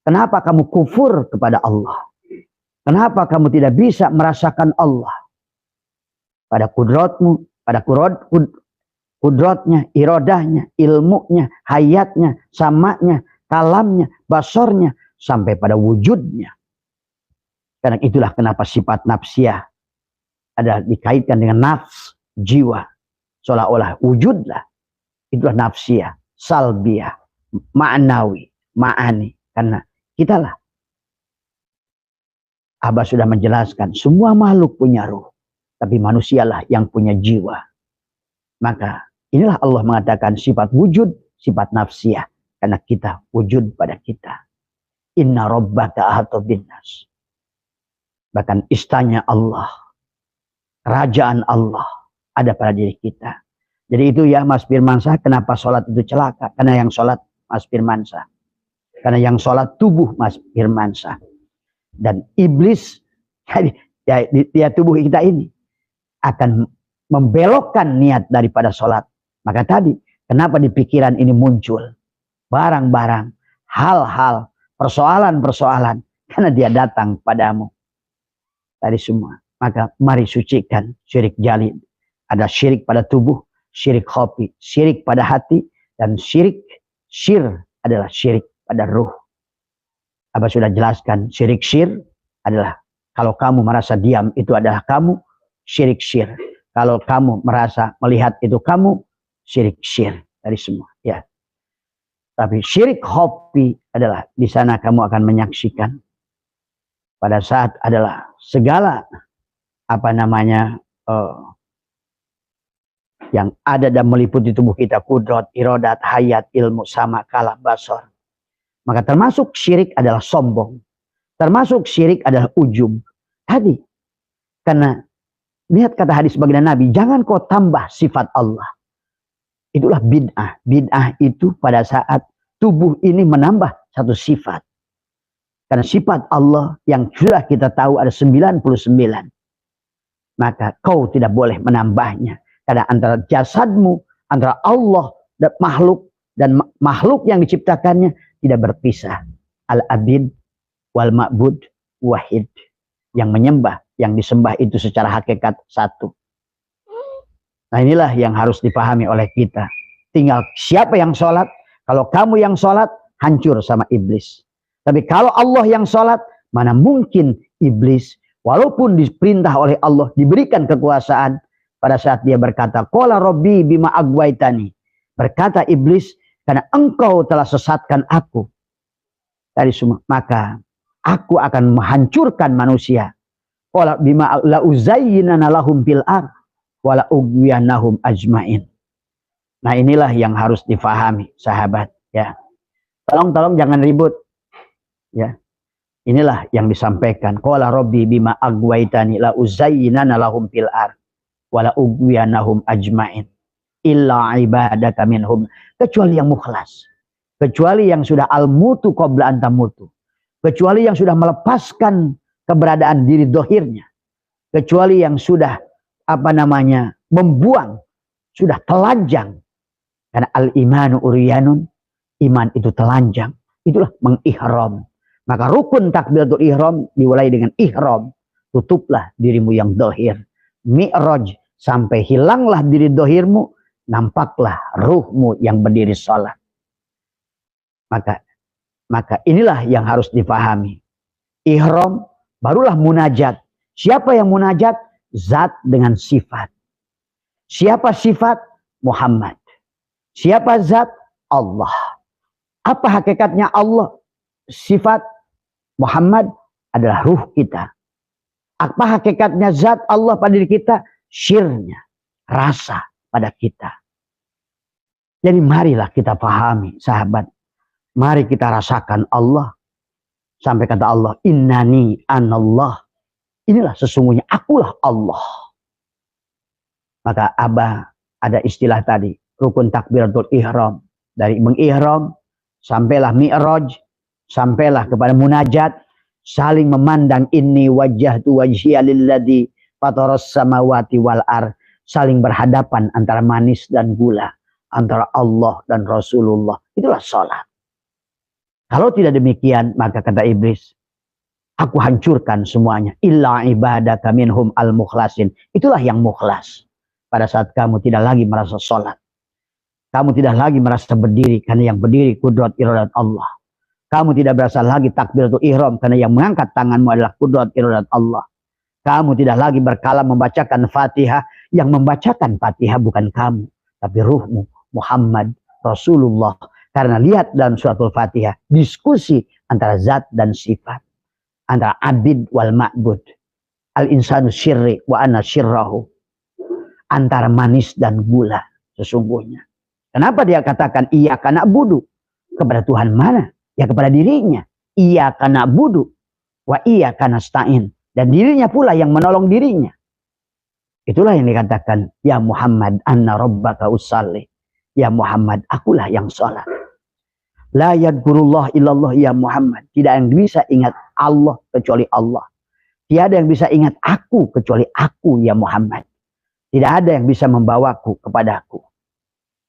Kenapa kamu kufur kepada Allah? Kenapa kamu tidak bisa merasakan Allah? Pada kudratmu, pada kudratnya, irodahnya, ilmunya, hayatnya, samanya, kalamnya, basornya, sampai pada wujudnya. Karena itulah kenapa sifat nafsiyah ada dikaitkan dengan nafs, jiwa. Seolah-olah wujudlah. Itulah nafsiyah, salbiyah, ma'nawi, ma'ani. Karena kitalah. Abah sudah menjelaskan, semua makhluk punya ruh. Tapi manusialah yang punya jiwa. Maka inilah Allah mengatakan sifat wujud, sifat nafsiyah. Karena kita wujud pada kita. Inna rabbaka ahata binnas. Bahkan istana Allah, kerajaan Allah ada pada diri kita. Jadi itu ya Mas Firmansyah, kenapa sholat itu celaka? Karena yang sholat Mas Firmansyah. Karena yang sholat tubuh Mas Firmansyah. Dan iblis, ya tubuh kita ini akan membelokkan niat daripada sholat. Maka tadi, kenapa di pikiran ini muncul barang-barang, hal-hal, persoalan-persoalan. Karena dia datang padamu. Tadi semua. Maka mari sucikan syirik jali. Ada syirik pada tubuh, syirik khofi, syirik pada hati, Dan syir adalah syirik pada ruh. Abah sudah jelaskan, syirik syir adalah kalau kamu merasa diam itu adalah kamu, syirik syir. Kalau kamu merasa melihat itu kamu, syirik syir dari semua. Ya. Tapi syirik hobi adalah di sana kamu akan menyaksikan pada saat adalah segala yang ada dan meliputi tubuh kita, kudrat, irodat, hayat, ilmu, sama, kalam, basar. Maka termasuk syirik adalah sombong. Termasuk syirik adalah ujub. Tadi, karena lihat kata hadis baginda Nabi, jangan kau tambah sifat Allah. Itulah bid'ah. Bid'ah itu pada saat tubuh ini menambah satu sifat. Karena sifat Allah yang sudah kita tahu ada 99. Maka kau tidak boleh menambahnya. Karena antara jasadmu, antara Allah dan makhluk yang diciptakannya tidak berpisah. Al-abid wal ma'bud wahid. Yang menyembah, yang disembah itu secara hakikat satu. Nah inilah yang harus dipahami oleh kita. Tinggal siapa yang sholat. Kalau kamu yang sholat, hancur sama iblis. Tapi kalau Allah yang sholat, mana mungkin iblis, walaupun diperintah oleh Allah, diberikan kekuasaan, pada saat dia berkata, qala rabbi bima agwaitani. Berkata iblis, karena engkau telah sesatkan aku. Dari semua, maka aku akan menghancurkan manusia. Qala bima la uzayyinana lahum fil ardh wa la ughwiyanahum ajmain. Nah, inilah yang harus difahami, sahabat, ya. Tolong jangan ribut. Ya. Inilah yang disampaikan. Qala rabbi bima agwaitani la uzayyinana lahum fil ardh wala ugwiyanahum ajmain illa ibadaka minhum, kecuali yang mukhlas, kecuali yang sudah al-mutu qabla antamutu, kecuali yang sudah melepaskan keberadaan diri dohirnya, kecuali yang sudah membuang, sudah telanjang. Karena al-imanu uryanun, iman itu telanjang, itulah mengihram. Maka rukun takbiratul ihram dimulai dengan ihram, tutuplah dirimu yang dohir. Mi'raj, sampai hilanglah diri dohirmu, nampaklah ruhmu yang berdiri sholat. Maka inilah yang harus dipahami. Ihram, barulah munajat. Siapa yang munajat? Zat dengan sifat. Siapa sifat? Muhammad. Siapa zat? Allah. Apa hakikatnya Allah? Sifat Muhammad adalah ruh kita. Apa hakikatnya zat Allah pada diri kita? Syirnya, rasa pada kita. Jadi marilah kita pahami, sahabat. Mari kita rasakan Allah. Sampai kata Allah, innani anallah. Inilah sesungguhnya akulah Allah. Maka Abah ada istilah tadi, rukun takbiratul ihram. Dari mengihram, sampailah mi'raj, sampailah kepada munajat, saling memandang, inni wajjahtu wajhiya lilladzi fataras samawati wal ardh, saling berhadapan antara manis dan gula, antara Allah dan Rasulullah. Itulah sholat. Kalau tidak demikian, maka kata iblis, aku hancurkan semuanya. Illa ibadaka minhum al-mukhlasin. Itulah yang mukhlas. Pada saat kamu tidak lagi merasa sholat, kamu tidak lagi merasa berdiri, karena yang berdiri kudrat iradat Allah. Kamu tidak berasa lagi takbiratul ihram, karena yang mengangkat tanganmu adalah kudrat iradat Allah. Kamu tidak lagi berkala membacakan Fatihah, yang membacakan Fatihah bukan kamu, tapi ruhmu, Muhammad, Rasulullah. Karena lihat dalam suratul Fatihah, diskusi antara zat dan sifat, antara abid wal ma'bud, al-insanu syirri wa ana syirrahu, antara manis dan gula sesungguhnya. Kenapa dia katakan iyyaka na'budu? Kepada Tuhan mana? Ya kepada dirinya. Iyyaka na'budu wa iyyaka nasta'in. Dan dirinya pula yang menolong dirinya. Itulah yang dikatakan, ya Muhammad anna rabbaka usalli. Ya Muhammad, akulah yang sholat. La yadkurullah illallah ya Muhammad. Tidak yang bisa ingat Allah kecuali Allah. Tiada yang bisa ingat aku kecuali aku ya Muhammad. Tidak ada yang bisa membawaku kepadaku.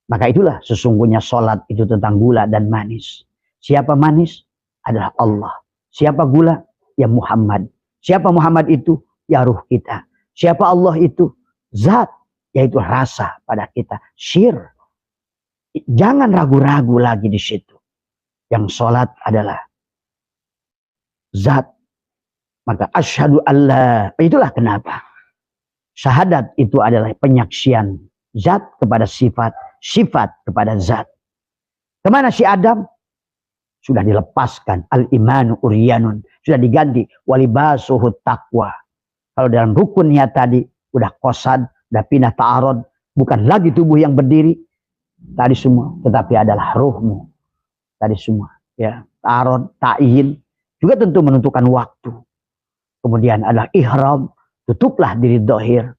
Maka itulah sesungguhnya sholat itu tentang gula dan manis. Siapa manis? Adalah Allah. Siapa gula? Ya Muhammad. Siapa Muhammad itu? Ya ruh kita. Siapa Allah itu? Zat. Yaitu rasa pada kita. Syir. Jangan ragu-ragu lagi di situ. Yang sholat adalah zat. Maka asyhadu alla. Itulah kenapa syahadat itu adalah penyaksian zat kepada sifat, sifat kepada zat. Kemana si Adam? Sudah dilepaskan. Al-imanu uryanun. Sudah diganti. Walibasuhu taqwa. Kalau dalam rukunnya tadi, udah kosad, udah pindah ta'arud. Bukan lagi tubuh yang berdiri. Tadi semua. Tetapi adalah ruhmu. Tadi semua. Ya, ta'arud, ta'in. Juga tentu menentukan waktu. Kemudian adalah ihram. Tutuplah diri dohir.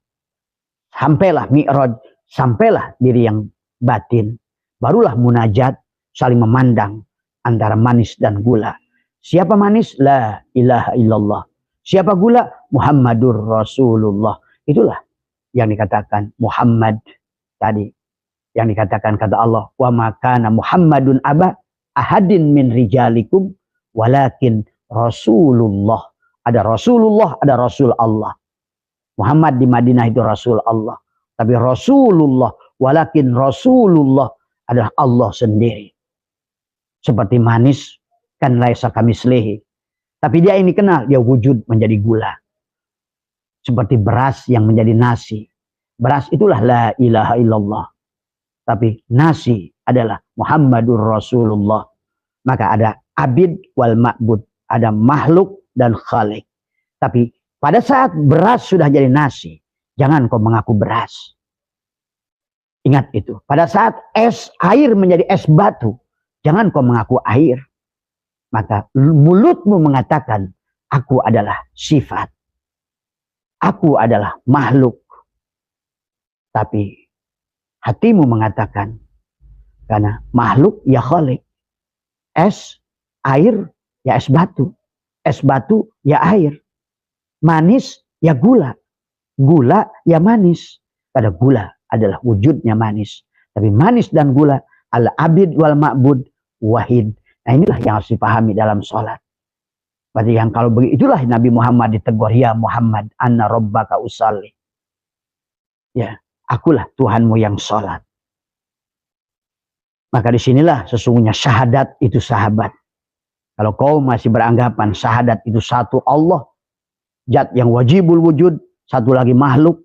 Sampailah mi'raj. Sampailah diri yang batin. Barulah munajat. Saling memandang antara manis dan gula. Siapa manis? La ilaha illallah. Siapa gula? Muhammadur Rasulullah. Itulah yang dikatakan Muhammad tadi. Yang dikatakan kata Allah, wa makana Muhammadun aba ahadin min rijalikum walakin Rasulullah. Ada Rasulullah, ada Rasul Allah. Muhammad di Madinah itu Rasul Allah. Tapi Rasulullah, walakin Rasulullah adalah Allah sendiri. Seperti manis, kan laisa kamislihi. Tapi dia ini kenal, dia wujud menjadi gula. Seperti beras yang menjadi nasi. Beras itulah la ilaha illallah. Tapi nasi adalah Muhammadur Rasulullah. Maka ada abid wal ma'bud. Ada makhluk dan khalik. Tapi pada saat beras sudah jadi nasi, jangan kau mengaku beras. Ingat itu. Pada saat air menjadi es batu, jangan kau mengaku air. Maka mulutmu mengatakan, aku adalah sifat. Aku adalah makhluk. Tapi hatimu mengatakan, karena makhluk ya khalik. Es, air, ya es batu. Es batu, ya air. Manis, ya gula. Gula, ya manis. Karena gula adalah wujudnya manis. Tapi manis dan gula, al-abid wal ma'bud wahid. Nah inilah yang harus dipahami dalam sholat. Berarti yang kalau begitu, itulah Nabi Muhammad ditegur, ya Muhammad, anna rabbaka usalli. Ya, akulah Tuhanmu yang sholat. Maka disinilah sesungguhnya syahadat itu sahabat. Kalau kau masih beranggapan syahadat itu satu Allah, zat yang wajibul wujud, satu lagi makhluk,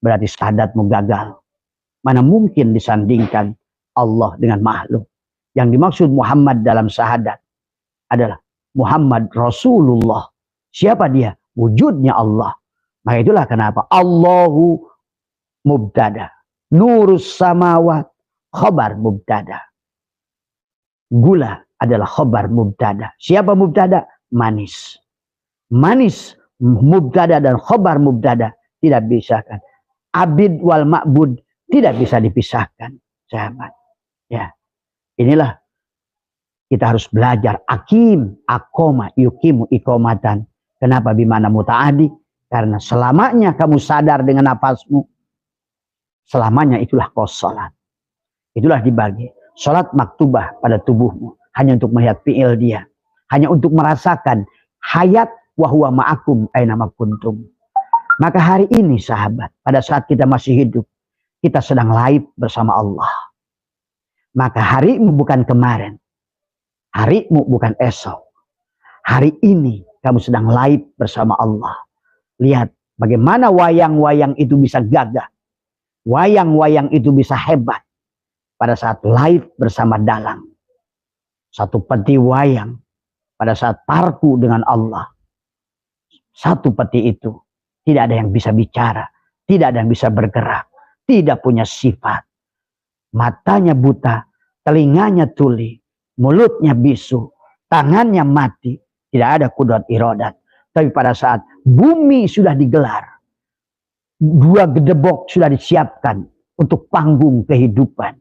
berarti syahadatmu gagal. Mana mungkin disandingkan Allah dengan makhluk. Yang dimaksud Muhammad dalam syahadat adalah Muhammad Rasulullah. Siapa dia? Wujudnya Allah. Maka itulah kenapa Allahu mubtada. Nurus samawat khabar mubtada. Gula adalah khabar mubtada. Siapa mubtada? Manis. Manis mubtada dan khabar mubtada tidak dipisahkan. Abid wal ma'bud tidak bisa dipisahkan, sahabat. Ya. Inilah kita harus belajar akim, akoma, yukimu, ikomatan. Kenapa bimana muta'adi? Karena selamanya kamu sadar dengan nafasmu, selamanya itulah kau sholat. Itulah dibagi. Sholat maktubah pada tubuhmu. Hanya untuk melihat fi'il dia. Hanya untuk merasakan hayat wahuwa ma'akum aynama kuntum. Maka hari ini sahabat, pada saat kita masih hidup, kita sedang laib bersama Allah. Maka harimu bukan kemarin. Harimu bukan esok. Hari ini kamu sedang laib bersama Allah. Lihat bagaimana wayang-wayang itu bisa gagah. Wayang-wayang itu bisa hebat. Pada saat laib bersama dalang. Satu peti wayang. Pada saat parku dengan Allah. Satu peti itu. Tidak ada yang bisa bicara. Tidak ada yang bisa bergerak. Tidak punya sifat. Matanya buta, telinganya tuli, mulutnya bisu, tangannya mati, tidak ada kudrat irodat. Tapi pada saat bumi sudah digelar, dua gedebok sudah disiapkan untuk panggung kehidupan.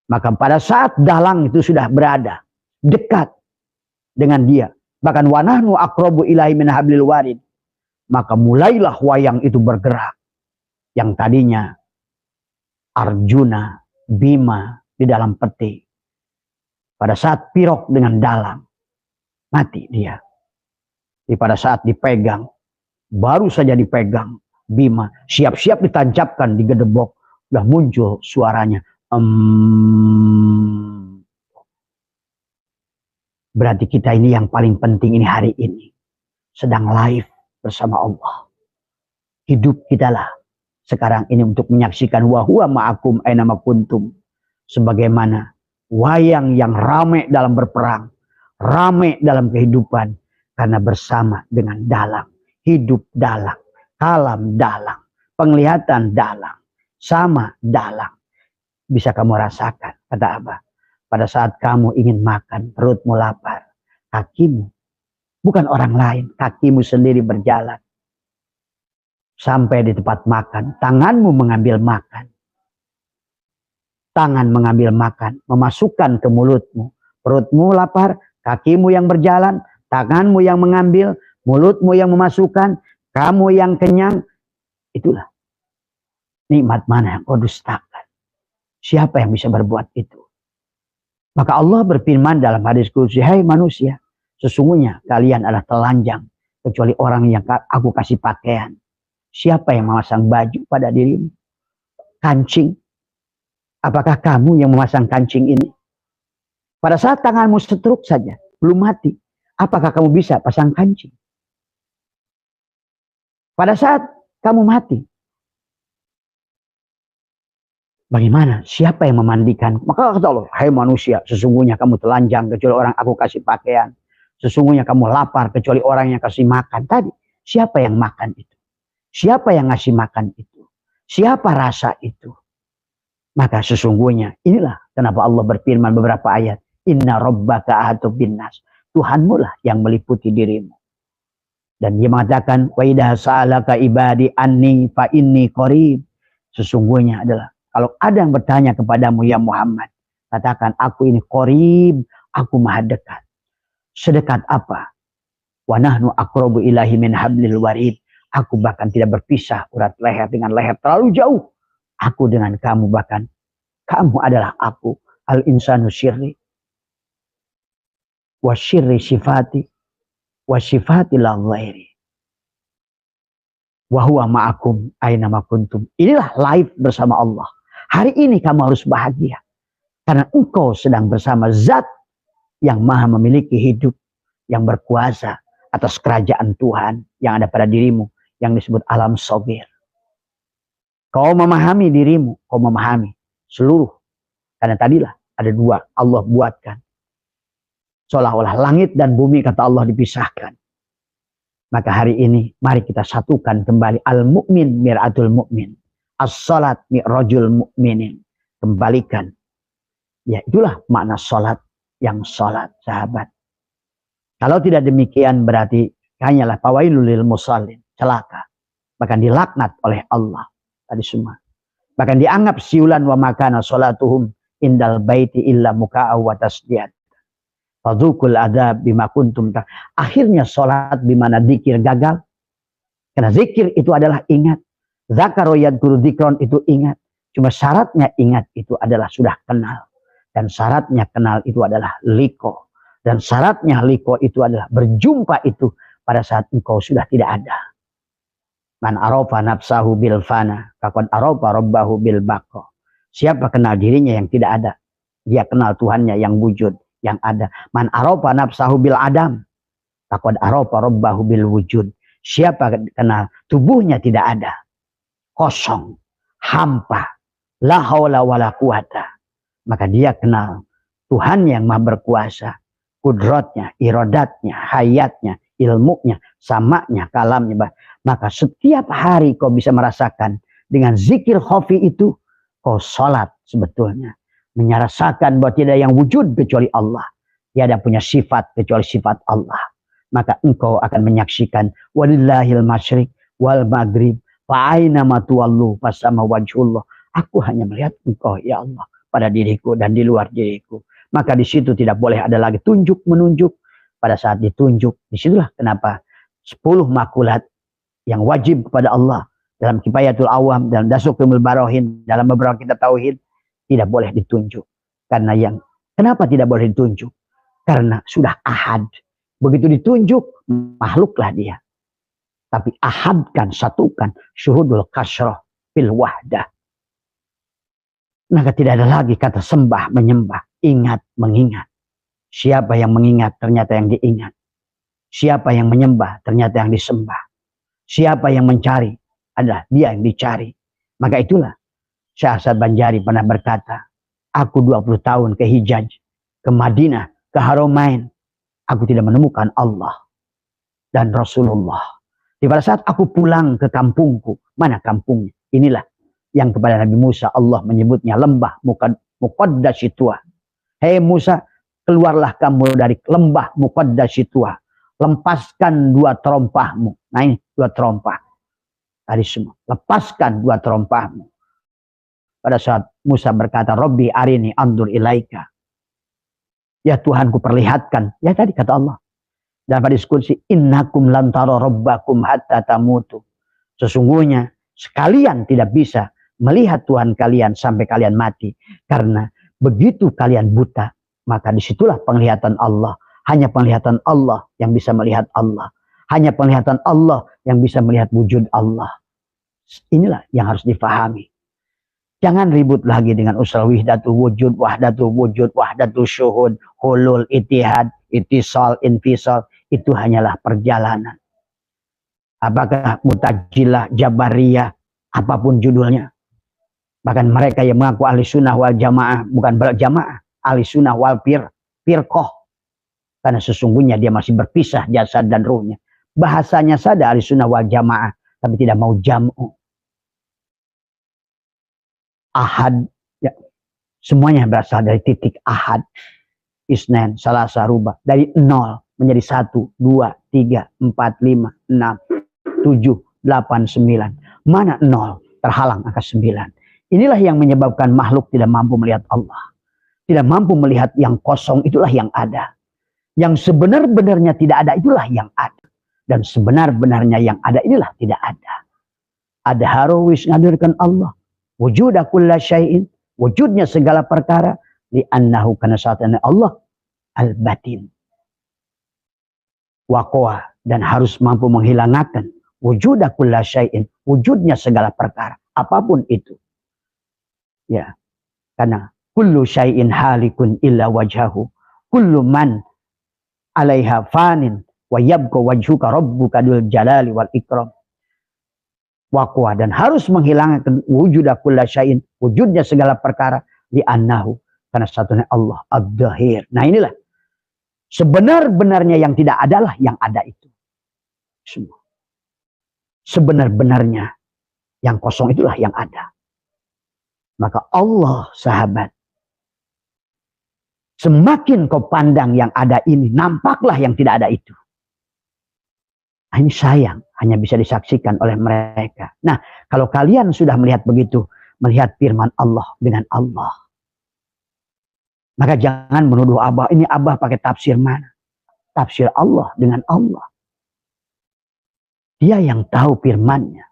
Maka pada saat dalang itu sudah berada dekat dengan dia, bahkan wanahnu aqrabu ilaihi min hablil warid, maka mulailah wayang itu bergerak. Yang tadinya Arjuna, Bima di dalam peti. Pada saat pirok dengan dalang, mati dia. Pada saat dipegang, baru saja dipegang, Bima siap-siap ditancapkan di gedebok, sudah muncul suaranya, Berarti kita ini yang paling penting ini hari ini sedang live bersama Allah. Hidup kita lah sekarang ini untuk menyaksikan wa huwa ma'akum aina ma kuntum. Sebagaimana wayang yang ramai dalam berperang, ramai dalam kehidupan karena bersama dengan dalang, hidup dalang, kalam dalang, penglihatan dalang, sama dalang. Bisa kamu rasakan, kata Abah. Pada saat kamu ingin makan, perutmu lapar, kakimu, bukan orang lain, kakimu sendiri berjalan. Sampai di tempat makan, tanganmu mengambil makan. Tangan mengambil makan, memasukkan ke mulutmu. Perutmu lapar, kakimu yang berjalan, tanganmu yang mengambil, mulutmu yang memasukkan, kamu yang kenyang. Itulah nikmat mana yang kau dustakan. Siapa yang bisa berbuat itu? Maka Allah berfirman dalam hadis qudsi, hai manusia, sesungguhnya kalian adalah telanjang, kecuali orang yang aku kasih pakaian. Siapa yang memasang baju pada dirimu? Kancing. Apakah kamu yang memasang kancing ini? Pada saat tanganmu setruk saja, belum mati, apakah kamu bisa pasang kancing? Pada saat kamu mati, bagaimana? Siapa yang memandikan? Maka kata Allah, hai manusia, sesungguhnya kamu telanjang kecuali orang aku kasih pakaian. Sesungguhnya kamu lapar kecuali orang yang kasih makan. Tadi, siapa yang makan itu? Siapa yang ngasih makan itu? Siapa rasa itu? Maka sesungguhnya inilah kenapa Allah berfirman beberapa ayat. Inna rabbaka ahatu binnas. Tuhanmu lah yang meliputi dirimu. Dan dia mengatakan, wa idha sa'alaka ibadi anni fa inni qarib. Sesungguhnya adalah, kalau ada yang bertanya kepadamu ya Muhammad, katakan aku ini qarib, aku maha dekat. Sedekat apa? Wa nahnu aqrabu ilahi min hablil warid. Aku bahkan tidak berpisah urat leher dengan leher terlalu jauh. Aku dengan kamu bahkan kamu adalah aku. Al insanu syirri wa syirri sifati wa sifati la ghairi wa huwa ma'akum aina ma kuntum. Inilah live bersama Allah. Hari ini kamu harus bahagia karena engkau sedang bersama zat yang maha memiliki hidup, yang berkuasa atas kerajaan Tuhan yang ada pada dirimu, yang disebut alam sobir. Kau memahami dirimu, kau memahami seluruh. Karena tadilah ada dua Allah buatkan. Seolah-olah langit dan bumi kata Allah dipisahkan. Maka hari ini mari kita satukan kembali. Al-mu'min mir'atul mu'min. As-salat mi'rajul mu'minin. Kembalikan. Ya itulah makna salat yang salat sahabat. Kalau tidak demikian berarti hanyalah fawailul lil musallin. Celaka. Bahkan dilaknat oleh Allah. Tadi semua. Bahkan dianggap siulan wa makana sholatuhum indal baiti illa muka'aw wa tasdiyat. Fadzukul adab bima kuntum. Akhirnya sholat bimana zikir gagal. Karena zikir itu adalah ingat. Zakaro yadkuru dzikron itu ingat. Cuma syaratnya ingat itu adalah sudah kenal. Dan syaratnya kenal itu adalah liko. Dan syaratnya liko itu adalah berjumpa itu pada saat engkau sudah tidak ada. Man arafa nafsahu bil fana, faqad arafa rabbahu bil baqa. Siapa kenal dirinya yang tidak ada, dia kenal Tuhannya yang wujud, yang ada. Man arafa nafsahu bil adam, faqad arafa rabbahu bil wujud. Siapa kenal tubuhnya tidak ada, kosong, hampa, la haula wala quwata, maka dia kenal Tuhan yang maha berkuasa, kudratnya, iradatnya, hayatnya, ilmunya, samanya, kalamnya. Maka setiap hari kau bisa merasakan dengan zikir khafi itu, kau sholat sebetulnya. Menyerasakan bahwa tidak yang wujud kecuali Allah. Tiada punya sifat kecuali sifat Allah. Maka engkau akan menyaksikan walillahil masyriq wal maghrib wa aina ma tuwallu fasama wajhullah. Aku hanya melihat engkau ya Allah pada diriku dan di luar diriku. Maka di situ tidak boleh ada lagi tunjuk menunjuk. Pada saat ditunjuk, disitulah kenapa 10 makulat yang wajib kepada Allah dalam Kifayatul Awam, dalam Dasukul Barohin, dalam beberapa kitab tauhid tidak boleh ditunjuk. Karena yang kenapa tidak boleh ditunjuk? Karena sudah ahad. Begitu ditunjuk, makhluklah dia. Tapi ahadkan, satukan, syuhudul kasroh fil wahdah. Maka tidak ada lagi kata sembah, menyembah, ingat, mengingat. Siapa yang mengingat ternyata yang diingat. Siapa yang menyembah ternyata yang disembah. Siapa yang mencari adalah dia yang dicari. Maka itulah Syekh Hasan Banjari pernah berkata, aku 20 tahun ke Hijaz, ke Madinah, ke Haramain. Aku tidak menemukan Allah dan Rasulullah. Di pada saat aku pulang ke kampungku, mana kampungnya? Inilah yang kepada Nabi Musa Allah menyebutnya lembah Muqaddasitwa. Hei Musa, keluarlah kamu dari lembah Muqaddasitwa. Lepaskan 2 terompahmu. Nah ini 2 terompah. Tadi semua. Lepaskan 2 terompahmu. Pada saat Musa berkata, Rabbi arini andur ilaika. Ya Tuhanku perlihatkan. Ya tadi kata Allah. Dan pada diskusi, innakum lantara rabbakum hatta tamutu. Sesungguhnya sekalian tidak bisa melihat Tuhan kalian sampai kalian mati. Karena begitu kalian buta, maka disitulah penglihatan Allah. Hanya penglihatan Allah yang bisa melihat Allah. Hanya penglihatan Allah yang bisa melihat wujud Allah. Inilah yang harus difahami. Jangan ribut lagi dengan usul wahdatul wujud, wahdatul syuhud, hulul, itihad, itisal, infisal. Itu hanyalah perjalanan. Apakah Mu'tazilah, Jabariyah, apapun judulnya. Bahkan mereka yang mengaku ahli sunnah wal jamaah, bukan jamaah, ahli sunnah wal firqah. Karena sesungguhnya dia masih berpisah jasad dan ruhnya. Bahasanya saja ahli sunnah wal jamaah, tapi tidak mau jam'u. Ahad, ya, semuanya berasal dari titik ahad. Isnen, Salasa, Rubah. Dari 0 menjadi 1, 2, 3, 4, 5, 6, 7, 8, 9. Mana 0? Terhalang angka 9. Inilah yang menyebabkan makhluk tidak mampu melihat Allah. Tidak mampu melihat yang kosong, itulah yang ada. Yang sebenar-benarnya tidak ada, itulah yang ada. Dan sebenar-benarnya yang ada, inilah tidak ada. Ada harus ngadirkan Allah. Wujuda kulla syai'in. Wujudnya segala perkara. Li'annahu kana saatana Allah al-batin. Waqwa. Dan harus mampu menghilangkan. Wujuda kulla syai'in. Wujudnya segala perkara. Apapun itu. Ya. Karena kullu syai'in halikun illa wajhahu. Kullu man alaiha fanin wa yabqa wajhuka rabbuka dzul jalali wal ikram. Waqwa, dan harus menghilangkan wujuda kulla syai'in, wujudnya segala perkara, li annahu, karena satunya Allah ad-dhahir. Nah inilah sebenar-benarnya yang tidak adalah yang ada itu semua. Sebenar-benarnya yang kosong itulah yang ada. Maka Allah, sahabat, semakin kau pandang yang ada ini, nampaklah yang tidak ada itu. Nah, ini sayang, hanya bisa disaksikan oleh mereka. Nah, kalau kalian sudah melihat begitu, melihat firman Allah dengan Allah, maka jangan menuduh Abah, ini Abah pakai tafsir mana? Tafsir Allah dengan Allah. Dia yang tahu firmannya.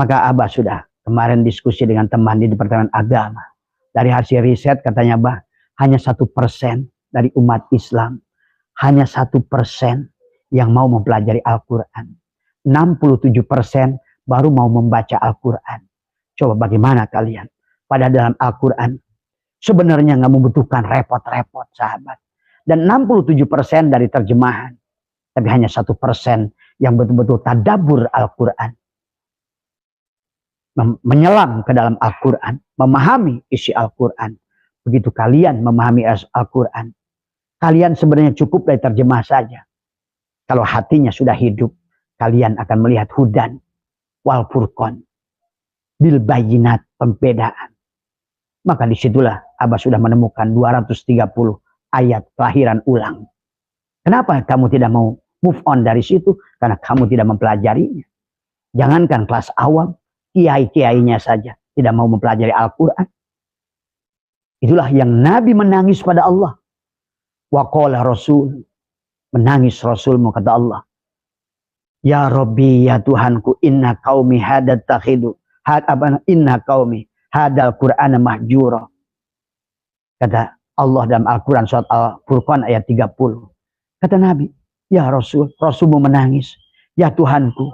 Maka Abah sudah kemarin diskusi dengan teman di Departemen Agama. Dari hasil riset katanya Abah, hanya 1% dari umat Islam, hanya 1% yang mau mempelajari Al-Quran. 67% baru mau membaca Al-Quran. Coba bagaimana kalian? Pada dalam Al-Quran sebenarnya nggak membutuhkan repot-repot, sahabat. Dan 67% dari terjemahan. Tapi hanya 1% yang betul-betul tadabbur Al-Quran. Menyelam ke dalam Al-Quran. Memahami isi Al-Quran. Begitu kalian memahami Al-Quran, kalian sebenarnya cukup dari terjemah saja. Kalau hatinya sudah hidup, kalian akan melihat hudan wal furqan bil bayinat, pembedaan. Maka disitulah Abah sudah menemukan 230 ayat kelahiran ulang. Kenapa kamu tidak mau move on dari situ? Karena kamu tidak mempelajarinya. Jangankan kelas awam, kiai-kiainya saja tidak mau mempelajari Al-Quran. Itulah yang Nabi menangis pada Allah. Wa qala Rasul, menangis Rasulmu, kata Allah, ya Rabbi, ya Tuhanku, inna qaumi hadat takhidu, inna qaumi hadal Qur'ana mahjura. Kata Allah dalam Al-Quran surat Al-Furqan ayat 30. Kata Nabi, ya Rasul, Rasulmu menangis, ya Tuhanku,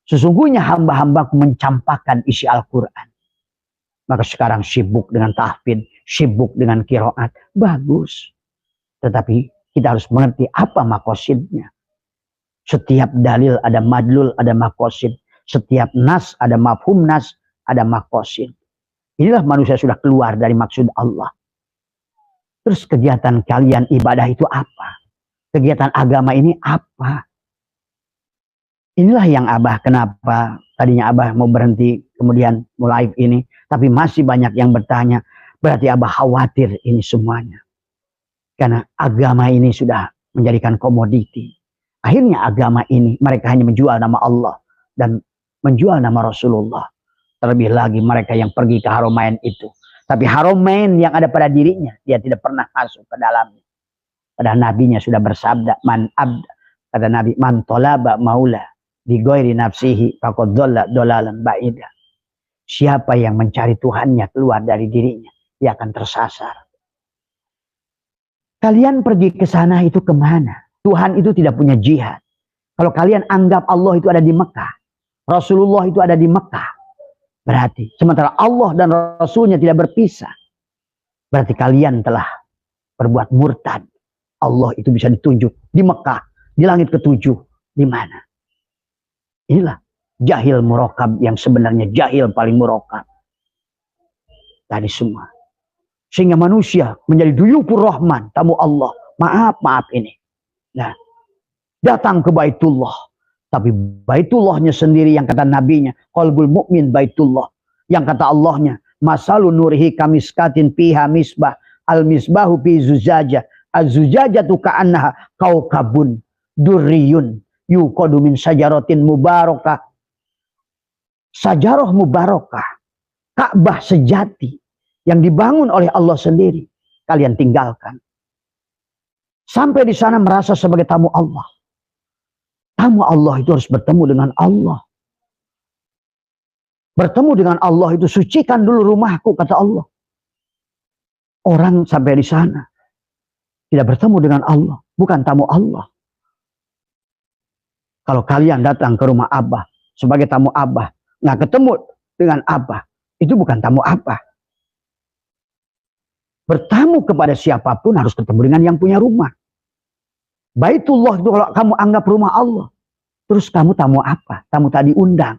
sesungguhnya hamba-hambaku mencampakkan isi Al-Quran. Maka sekarang sibuk dengan tahfidz, sibuk dengan qiraat, bagus. Tetapi kita harus mengerti apa makosidnya. Setiap dalil ada madlul, ada makosid. Setiap nas ada mafhum nas, ada makosid. Inilah manusia sudah keluar dari maksud Allah. Terus kegiatan kalian ibadah itu apa? Kegiatan agama ini apa? Inilah yang Abah, kenapa tadinya Abah mau berhenti kemudian mulai ini. Tapi masih banyak yang bertanya. Berarti Abah khawatir ini semuanya. Karena agama ini sudah menjadikan komoditi. Akhirnya agama ini mereka hanya menjual nama Allah dan menjual nama Rasulullah. Terlebih lagi mereka yang pergi ke Haramain itu. Tapi Haramain yang ada pada dirinya, dia tidak pernah masuk ke dalamnya. Padahal nabinya sudah bersabda, man abda, kata Nabi, man tolaba maula bi ghairi nafsihi faqad dhalla dhalalan ba'ida. Siapa yang mencari Tuhannya keluar dari dirinya, dia akan tersasar. Kalian pergi ke sana itu kemana? Tuhan itu tidak punya jihad. Kalau kalian anggap Allah itu ada di Mekah, Rasulullah itu ada di Mekah, berarti sementara Allah dan Rasulnya tidak berpisah, berarti kalian telah berbuat murtad. Allah itu bisa ditunjuk di Mekah, di langit ketujuh, di mana? Inilah jahil murokab yang sebenarnya jahil paling murokab dari semua. Sehingga manusia menjadi duyufur rahman, tamu Allah. Maaf ini. Nah, datang ke Baitullah. Tapi Baitullahnya sendiri yang kata nabinya, qalbul mu'min Baitullah. Yang kata Allahnya, masalu nurihi kamiskatin piha misbah, al misbahu fi zujaja, az-zujajatu ka'annaha kaukabun durriyun yuqadu min sajaratin mubarakah. Sajarah mubarakah, Ka'bah sejati yang dibangun oleh Allah sendiri, kalian tinggalkan. Sampai di sana merasa sebagai tamu Allah. Tamu Allah itu harus bertemu dengan Allah. Bertemu dengan Allah itu sucikan dulu rumahku, kata Allah. Orang sampai di sana tidak bertemu dengan Allah, bukan tamu Allah. Kalau kalian datang ke rumah Abah sebagai tamu Abah, nggak ketemu dengan Abah, itu bukan tamu Abah. Bertamu kepada siapapun harus ketemu dengan yang punya rumah. Baitullah itu kalau kamu anggap rumah Allah, terus kamu tamu apa? Tamu tadi undang.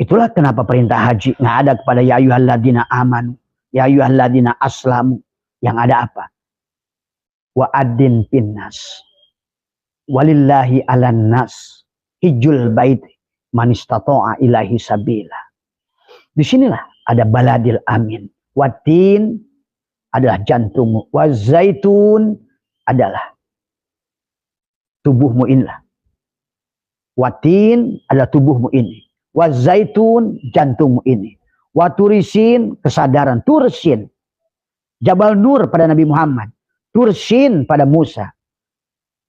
Itulah kenapa perintah haji nggak ada kepada ya ayyuhalladzina amanu, ya ayyuhalladzina aslamu. Yang ada apa? Wa adin pinnas walillahi alan nas hijjul bait man istata'a ilahi sabila. Disinilah ada baladil amin. Watin adalah jantungmu. Wazaitun adalah tubuhmu inilah. Watin adalah tubuhmu ini. Wazaitun jantungmu ini. Waturisin kesadaran. Tursin. Jabal Nur pada Nabi Muhammad. Tursin pada Musa.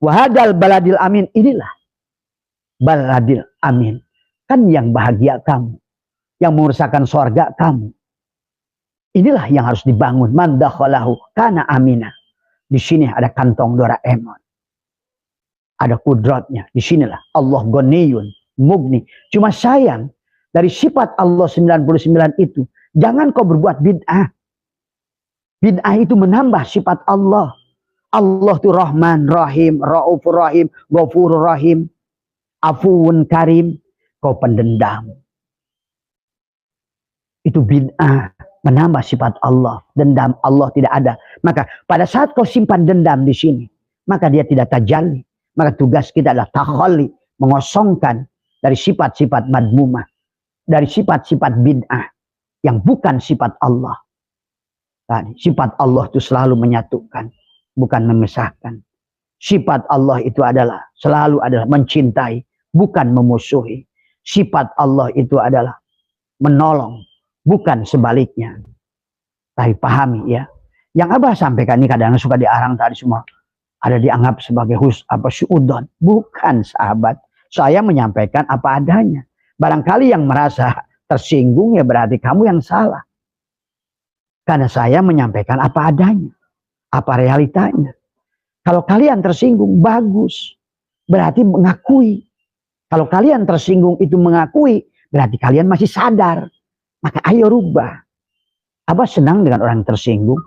Wahadal baladil amin. Inilah baladil amin. Kan yang bahagia kamu. Yang mengusahakan surga kamu. Inilah yang harus dibangun. Man dakhalahu kana amina. Di sini ada kantong Doraemon. Ada kudratnya. Di sinilah Allah Ghaniyun, Mugni. Cuma sayang dari sifat Allah 99 itu, jangan kau berbuat bid'ah. Bid'ah itu menambah sifat Allah. Allah itu Rahman, Rahim, Raufur Rahim, Ghafurur Rahim, Afuun Karim. Kau pendendam. Itu bid'ah. Menambah sifat Allah. Dendam Allah tidak ada. Maka pada saat kau simpan dendam di sini, maka dia tidak tajalli. Maka tugas kita adalah takhalli, mengosongkan dari sifat-sifat madmumah, dari sifat-sifat bid'ah yang bukan sifat Allah. Tadi sifat Allah itu selalu menyatukan, bukan memisahkan. Sifat Allah itu adalah selalu adalah mencintai, bukan memusuhi. Sifat Allah itu adalah menolong, bukan sebaliknya. Tapi pahami ya. Yang Abah sampaikan ini kadang suka diarang tadi semua. Ada dianggap sebagai syuudon. Bukan sahabat. Saya menyampaikan apa adanya. Barangkali yang merasa tersinggung ya berarti kamu yang salah. Karena saya menyampaikan apa adanya. Apa realitanya. Kalau kalian tersinggung bagus. Berarti mengakui. Kalau kalian tersinggung itu mengakui. Berarti kalian masih sadar. Maka ayo rubah. Abah senang dengan orang tersinggung.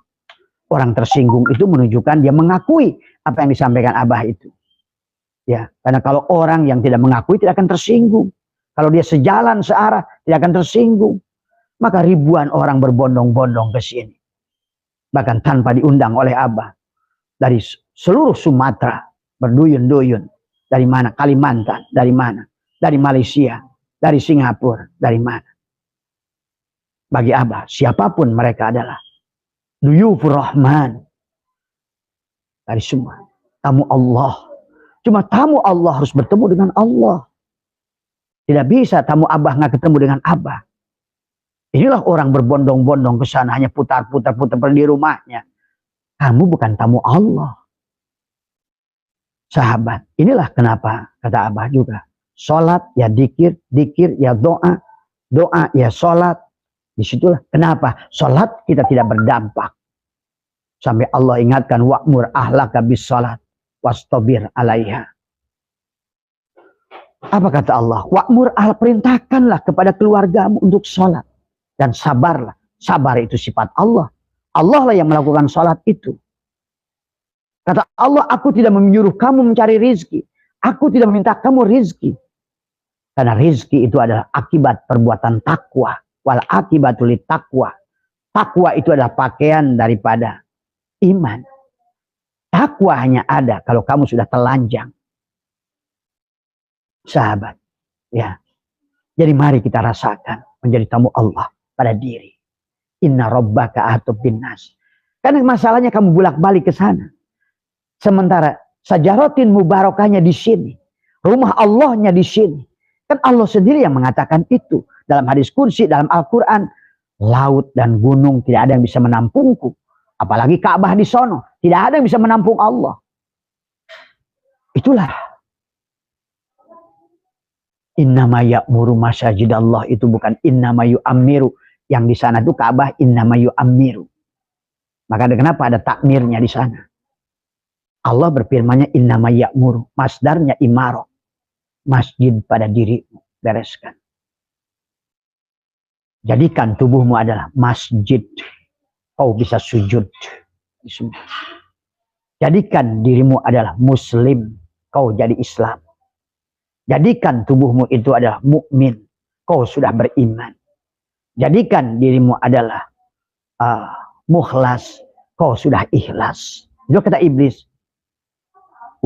Orang tersinggung itu menunjukkan dia mengakui apa yang disampaikan Abah itu. Ya, karena kalau orang yang tidak mengakui tidak akan tersinggung. Kalau dia sejalan searah tidak akan tersinggung. Maka ribuan orang berbondong-bondong ke sini. Bahkan tanpa diundang oleh Abah. Dari seluruh Sumatera berduyun-duyun. Dari mana? Kalimantan, dari mana? Dari Malaysia, dari Singapura, dari mana? Bagi Abah, siapapun mereka adalah Duyufur Rahman. Dari semua. Tamu Allah. Cuma tamu Allah harus bertemu dengan Allah. Tidak bisa tamu Abah nggak ketemu dengan Abah. Inilah orang berbondong-bondong ke sana hanya putar-putar di rumahnya. Kamu bukan tamu Allah. Sahabat, inilah kenapa kata Abah juga. Sholat ya dikir, dikir ya doa, doa ya sholat. Disitulah kenapa sholat kita tidak berdampak. Sampai Allah ingatkan wa'mur ahlaka bis sholat wastabir alaiha. Apa kata Allah? Wa'mur perintahkanlah kepada keluargamu untuk sholat. Dan sabarlah. Sabar itu sifat Allah. Allah lah yang melakukan sholat itu. Kata Allah, aku tidak menyuruh kamu mencari rizki. Aku tidak meminta kamu rizki. Karena rizki itu adalah akibat perbuatan takwa. Wal akibatulit takwa. Takwa itu adalah pakaian daripada iman. Takwa hanya ada kalau kamu sudah telanjang. Sahabat. Ya. Jadi mari kita rasakan menjadi tamu Allah pada diri. Inna rabbaka atub bin nas. Karena masalahnya kamu bolak-balik ke sana. Sementara sajaratin mubarakahnya di sini. Rumah Allahnya di sini. Kan Allah sendiri yang mengatakan itu. Dalam hadis kursi, dalam Al-Quran. Laut dan gunung tidak ada yang bisa menampungku. Apalagi Ka'bah di sono. Tidak ada yang bisa menampung Allah. Itulah. Innama ya'muru masajidallah itu bukan innama yu'ammiru. Yang di sana itu Ka'bah innama yu'ammiru. Maka kenapa ada takmirnya di sana? Allah berfirmannya innama ya'muru. Masdarnya imarah. Masjid pada dirimu. Bereskan. Jadikan tubuhmu adalah masjid. Kau bisa sujud. Jadikan dirimu adalah muslim. Kau jadi Islam. Jadikan tubuhmu itu adalah mukmin. Kau sudah beriman. Jadikan dirimu adalah mukhlas. Kau sudah ikhlas. Itu kata iblis.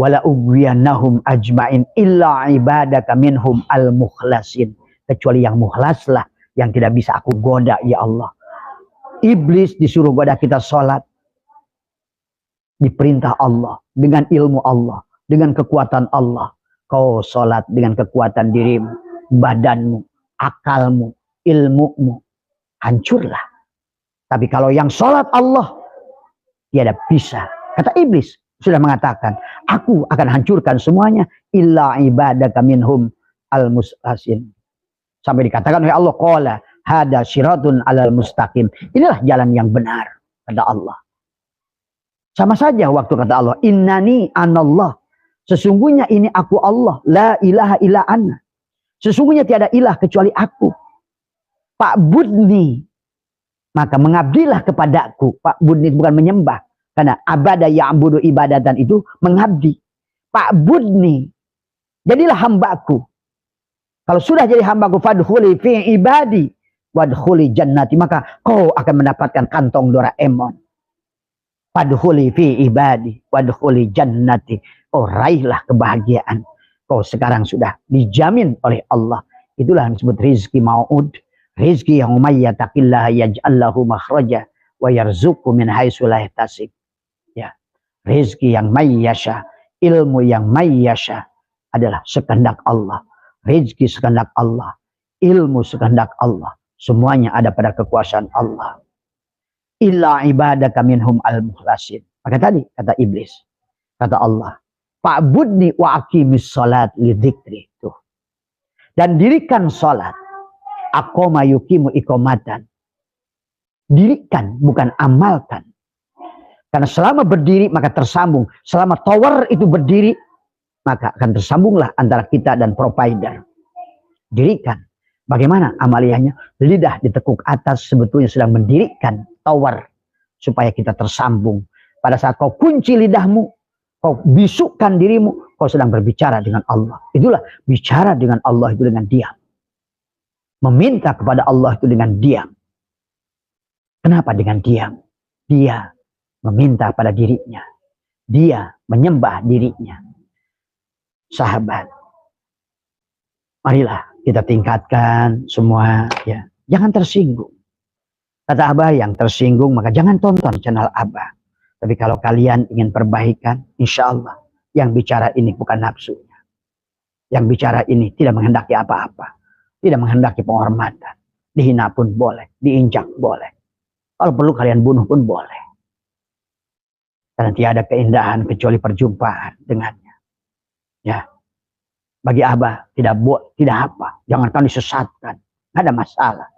Wala ugwiyannahum ajmain illa ibadaka minhum al-mukhlasin. Kecuali yang mukhlas lah. Yang tidak bisa aku goda ya Allah. Iblis disuruh goda kita sholat. Diperintah Allah. Dengan ilmu Allah. Dengan kekuatan Allah. Kau sholat dengan kekuatan dirimu. Badanmu. Akalmu. Ilmumu. Hancurlah. Tapi kalau yang sholat Allah. Tiada bisa. Kata iblis. Sudah mengatakan. Aku akan hancurkan semuanya. Illa ibadaka minhum al-muslasin. Sampai dikatakan oleh Allah. Qala hada syiratun alal mustaqim. Inilah jalan yang benar. Kata Allah. Sama saja waktu kata Allah. Innani anallah. Sesungguhnya ini aku Allah. La ilaha illa anna. Sesungguhnya tiada ilah kecuali aku. Pak Budni. Maka mengabdilah kepadaku. Pak Budni bukan menyembah. Karena abada ya'budu ibadatan itu mengabdi. Pak Budni. Jadilah hambaku. Kalau sudah jadi hambaku. Fadkhuli fi ibadi. Wadkhuli jannati. Maka kau akan mendapatkan kantong Doraemon. Fadkhuli fi ibadi. Wadkhuli jannati. Oh, raihlah kebahagiaan. Kau sekarang sudah dijamin oleh Allah. Itulah yang disebut rizki mau'ud. Rizki yang umayyatakillah yaj'allahu makhraja. Wa yarzuku min haitsu la yahtasib. Ya. Rizki yang mayyasha. Ilmu yang mayyasha. Adalah sekehendak Allah. Rizki sekehendak Allah. Ilmu sekehendak Allah. Semuanya ada pada kekuasaan Allah. Illa ibadaka minhum al-mukhlasin. Maka tadi kata iblis. Kata Allah. Fa'budni wa aqimis salat li dzikri. Tuh. Dan dirikan salat. Aqama yuqimu iqamatan. Dirikan bukan amalkan. Karena selama berdiri maka tersambung. Selama tower itu berdiri maka akan tersambunglah antara kita dan provider. Dirikan. Bagaimana amaliyahnya? Lidah ditekuk atas sebetulnya sedang mendirikan tower supaya kita tersambung. Pada saat kau kunci lidahmu, kau bisukkan dirimu, kau sedang berbicara dengan Allah. Itulah bicara dengan Allah itu dengan diam. Meminta kepada Allah itu dengan diam. Kenapa dengan diam? Dia meminta pada dirinya. Dia menyembah dirinya. Sahabat, marilah kita tingkatkan semua, ya. Jangan tersinggung. Kata Abah, yang tersinggung maka jangan tonton channel Abah. Tapi kalau kalian ingin perbaikan, insya Allah yang bicara ini bukan nafsunya. Yang bicara ini tidak menghendaki apa-apa. Tidak menghendaki penghormatan. Dihina pun boleh, diinjak boleh. Kalau perlu kalian bunuh pun boleh. Karena tiada keindahan kecuali perjumpaan dengannya. Ya. Bagi Abah tidak apa. Jangankan disesatkan. Tidak ada masalah.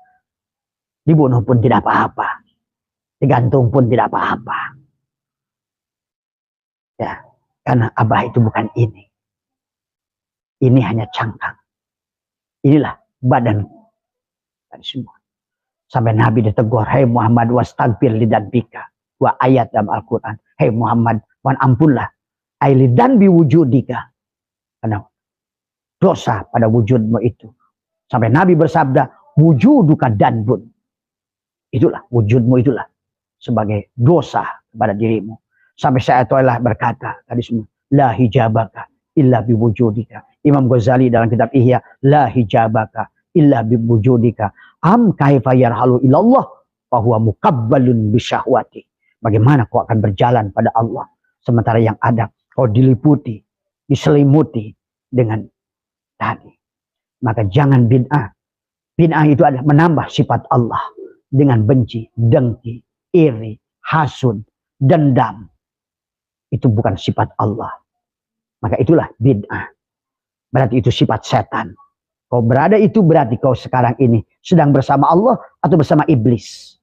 Dibunuh pun tidak apa-apa. Digantung pun tidak apa-apa. Ya. Karena Abah itu bukan ini. Ini hanya cangkang. Inilah badan dari semua. Sampai Nabi ditegur, "Hai Muhammad, wastagfir lidzambika." Dua ayat dalam Al-Quran. "Hai Muhammad, mohon ampunlah. Ai lidzambi wujudika." Karena dosa pada wujudmu itu. Sampai Nabi bersabda, "Wujuduka danbun." Itulah, wujudmu itulah sebagai dosa kepada dirimu. Sampai saya toilah berkata tadi semua, "La hijabaka illa biwujudika." Imam Ghazali dalam kitab Ihya, "La hijabaka illa biwujudika. Am kaifa yarhalu ilallah fahuwa mukabbalun bisyahwati." Bagaimana kau akan berjalan pada Allah sementara yang ada kau diliputi, diselimuti dengan tadi. Maka jangan bid'ah. Bid'ah itu adalah menambah sifat Allah dengan benci, dengki, iri, hasud, dendam. Itu bukan sifat Allah. Maka itulah bid'ah. Berarti itu sifat setan. Kau berada itu berarti kau sekarang ini sedang bersama Allah atau bersama iblis.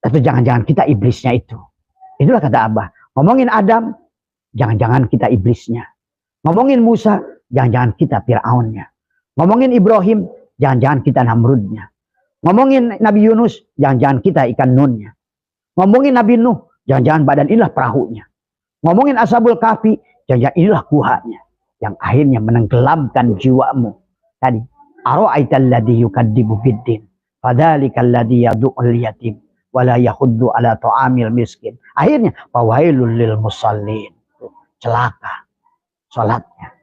Atau jangan-jangan kita iblisnya itu. Itulah kata Abah. Ngomongin Adam, jangan-jangan kita iblisnya. Ngomongin Musa, jangan-jangan kita Fir'aunnya. Ngomongin Ibrahim, jangan-jangan kita Namrudnya. Ngomongin Nabi Yunus, jangan-jangan kita ikan nunnya. Ngomongin Nabi Nuh, jangan-jangan badan inilah perahunya. Ngomongin Ashabul Kahfi, jangan-jangan inilah guhanya. Yang akhirnya menenggelamkan jiwamu. Tadi, ara'aital ladzi yukadzibu biddin, fadzalikal ladzi yad'ul yatim wala yahuddu ala ta'amil miskin. Akhirnya, fawailul lil musallin. Celaka salatnya.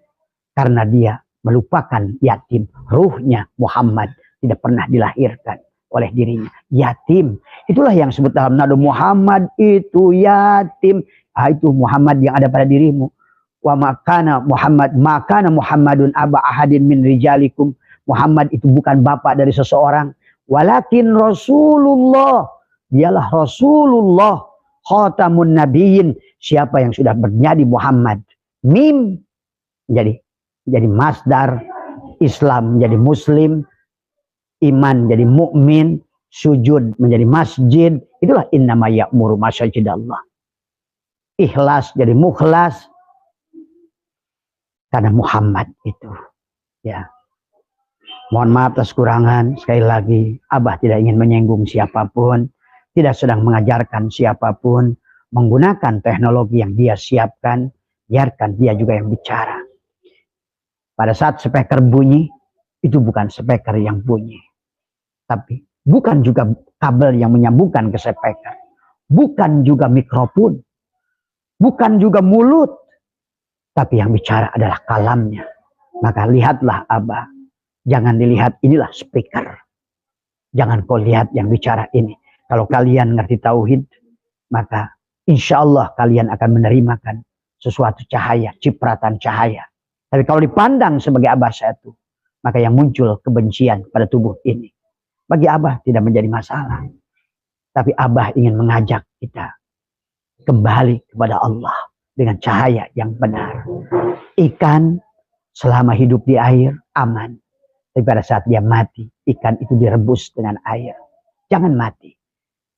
Karena dia melupakan yatim. Ruhnya Muhammad tidak pernah dilahirkan oleh dirinya. Yatim. Itulah yang disebut dalam nado, Muhammad itu yatim. Itu Muhammad yang ada pada dirimu. Wa makana Muhammadun aba ahadin min rijalikum. Muhammad itu bukan bapak dari seseorang. Walakin Rasulullah. Dialah Rasulullah. Khatamun nabiyyin. Siapa yang sudah menjadi Muhammad. Mim. Jadi masdar. Islam menjadi muslim. Iman menjadi mukmin. Sujud menjadi masjid. Itulah innama ya'muru masajidallah. Ikhlas jadi mukhlas. Karena Muhammad itu. Ya. Mohon maaf atas kurangan. Sekali lagi, Abah tidak ingin menyinggung siapapun. Tidak sedang mengajarkan siapapun. Menggunakan teknologi yang dia siapkan. Biarkan dia juga yang bicara. Pada saat speaker bunyi, itu bukan speaker yang bunyi. Tapi bukan juga kabel yang menyambungkan ke speaker. Bukan juga mikrofon. Bukan juga mulut. Tapi yang bicara adalah kalamnya. Maka lihatlah Abah. Jangan dilihat inilah speaker. Jangan kau lihat yang bicara ini. Kalau kalian ngerti tauhid, maka insya Allah kalian akan menerimakan sesuatu cahaya, cipratan cahaya. Tapi kalau dipandang sebagai Abah satu, maka yang muncul kebencian pada tubuh ini. Bagi Abah tidak menjadi masalah. Tapi Abah ingin mengajak kita kembali kepada Allah. Dengan cahaya yang benar. Ikan selama hidup di air aman. Tapi pada saat dia mati, ikan itu direbus dengan air. Jangan mati.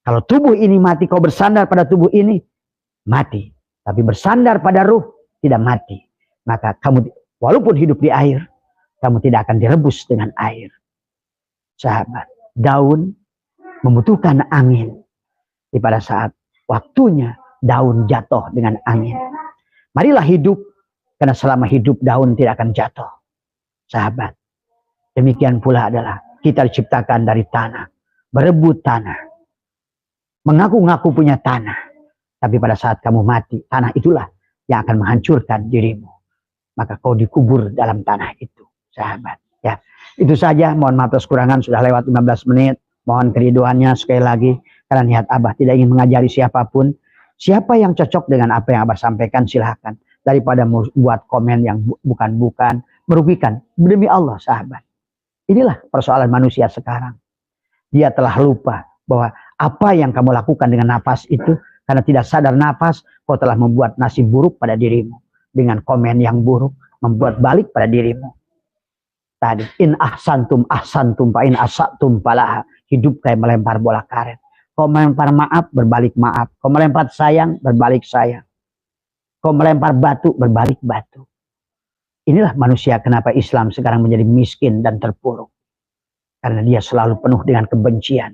Kalau tubuh ini mati, kau bersandar pada tubuh ini, mati. Tapi bersandar pada ruh, tidak mati. Maka kamu, walaupun hidup di air, kamu tidak akan direbus dengan air. sahabat. Daun membutuhkan angin. Di pada saat waktunya daun jatuh dengan angin. Marilah hidup, karena selama hidup daun tidak akan jatuh. Sahabat, demikian pula adalah kita diciptakan dari tanah, berebut tanah, mengaku-ngaku punya tanah. Tapi pada saat kamu mati, tanah itulah yang akan menghancurkan dirimu. Maka kau dikubur dalam tanah itu, sahabat. Ya, itu saja. Mohon maaf atas kekurangan, sudah lewat 15 menit. Mohon keriduannya sekali lagi. Karena niat Abah tidak ingin mengajari siapapun. Siapa yang cocok dengan apa yang Abah sampaikan, silahkan. Daripada buat komen yang bukan-bukan, merugikan. Demi Allah, sahabat. Inilah persoalan manusia sekarang. Dia telah lupa bahwa apa yang kamu lakukan dengan nafas itu, karena tidak sadar nafas, kau telah membuat nasib buruk pada dirimu. Dengan komen yang buruk, membuat balik pada dirimu. Tadi, in ahsantum ahsantum, fa in asatum falaha. Hidup kayak melempar bola karet. Kau melempar maaf, berbalik maaf. Kau melempar sayang, berbalik sayang. Kau melempar batu, berbalik batu. Inilah manusia kenapa Islam sekarang menjadi miskin dan terpuruk. Karena dia selalu penuh dengan kebencian.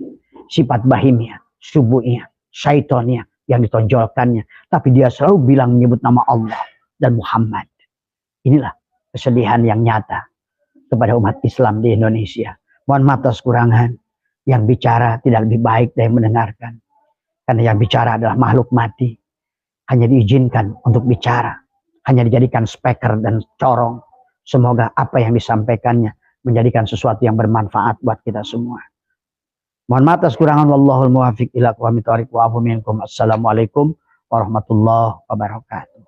Sifat bahimnya, subuhnya, syaitonnya yang ditonjolkannya. Tapi dia selalu bilang menyebut nama Allah dan Muhammad. Inilah kesedihan yang nyata kepada umat Islam di Indonesia. Mohon maaf atas kurangan. Yang bicara tidak lebih baik dari yang mendengarkan. Karena yang bicara adalah makhluk mati. Hanya diizinkan untuk bicara. Hanya dijadikan speaker dan corong. Semoga apa yang disampaikannya menjadikan sesuatu yang bermanfaat buat kita semua. Mohon maaf atas kurangan. Wallahul muwafiq ila aqwamit thoriq wa afu minkum. Assalamualaikum warahmatullahi wabarakatuh.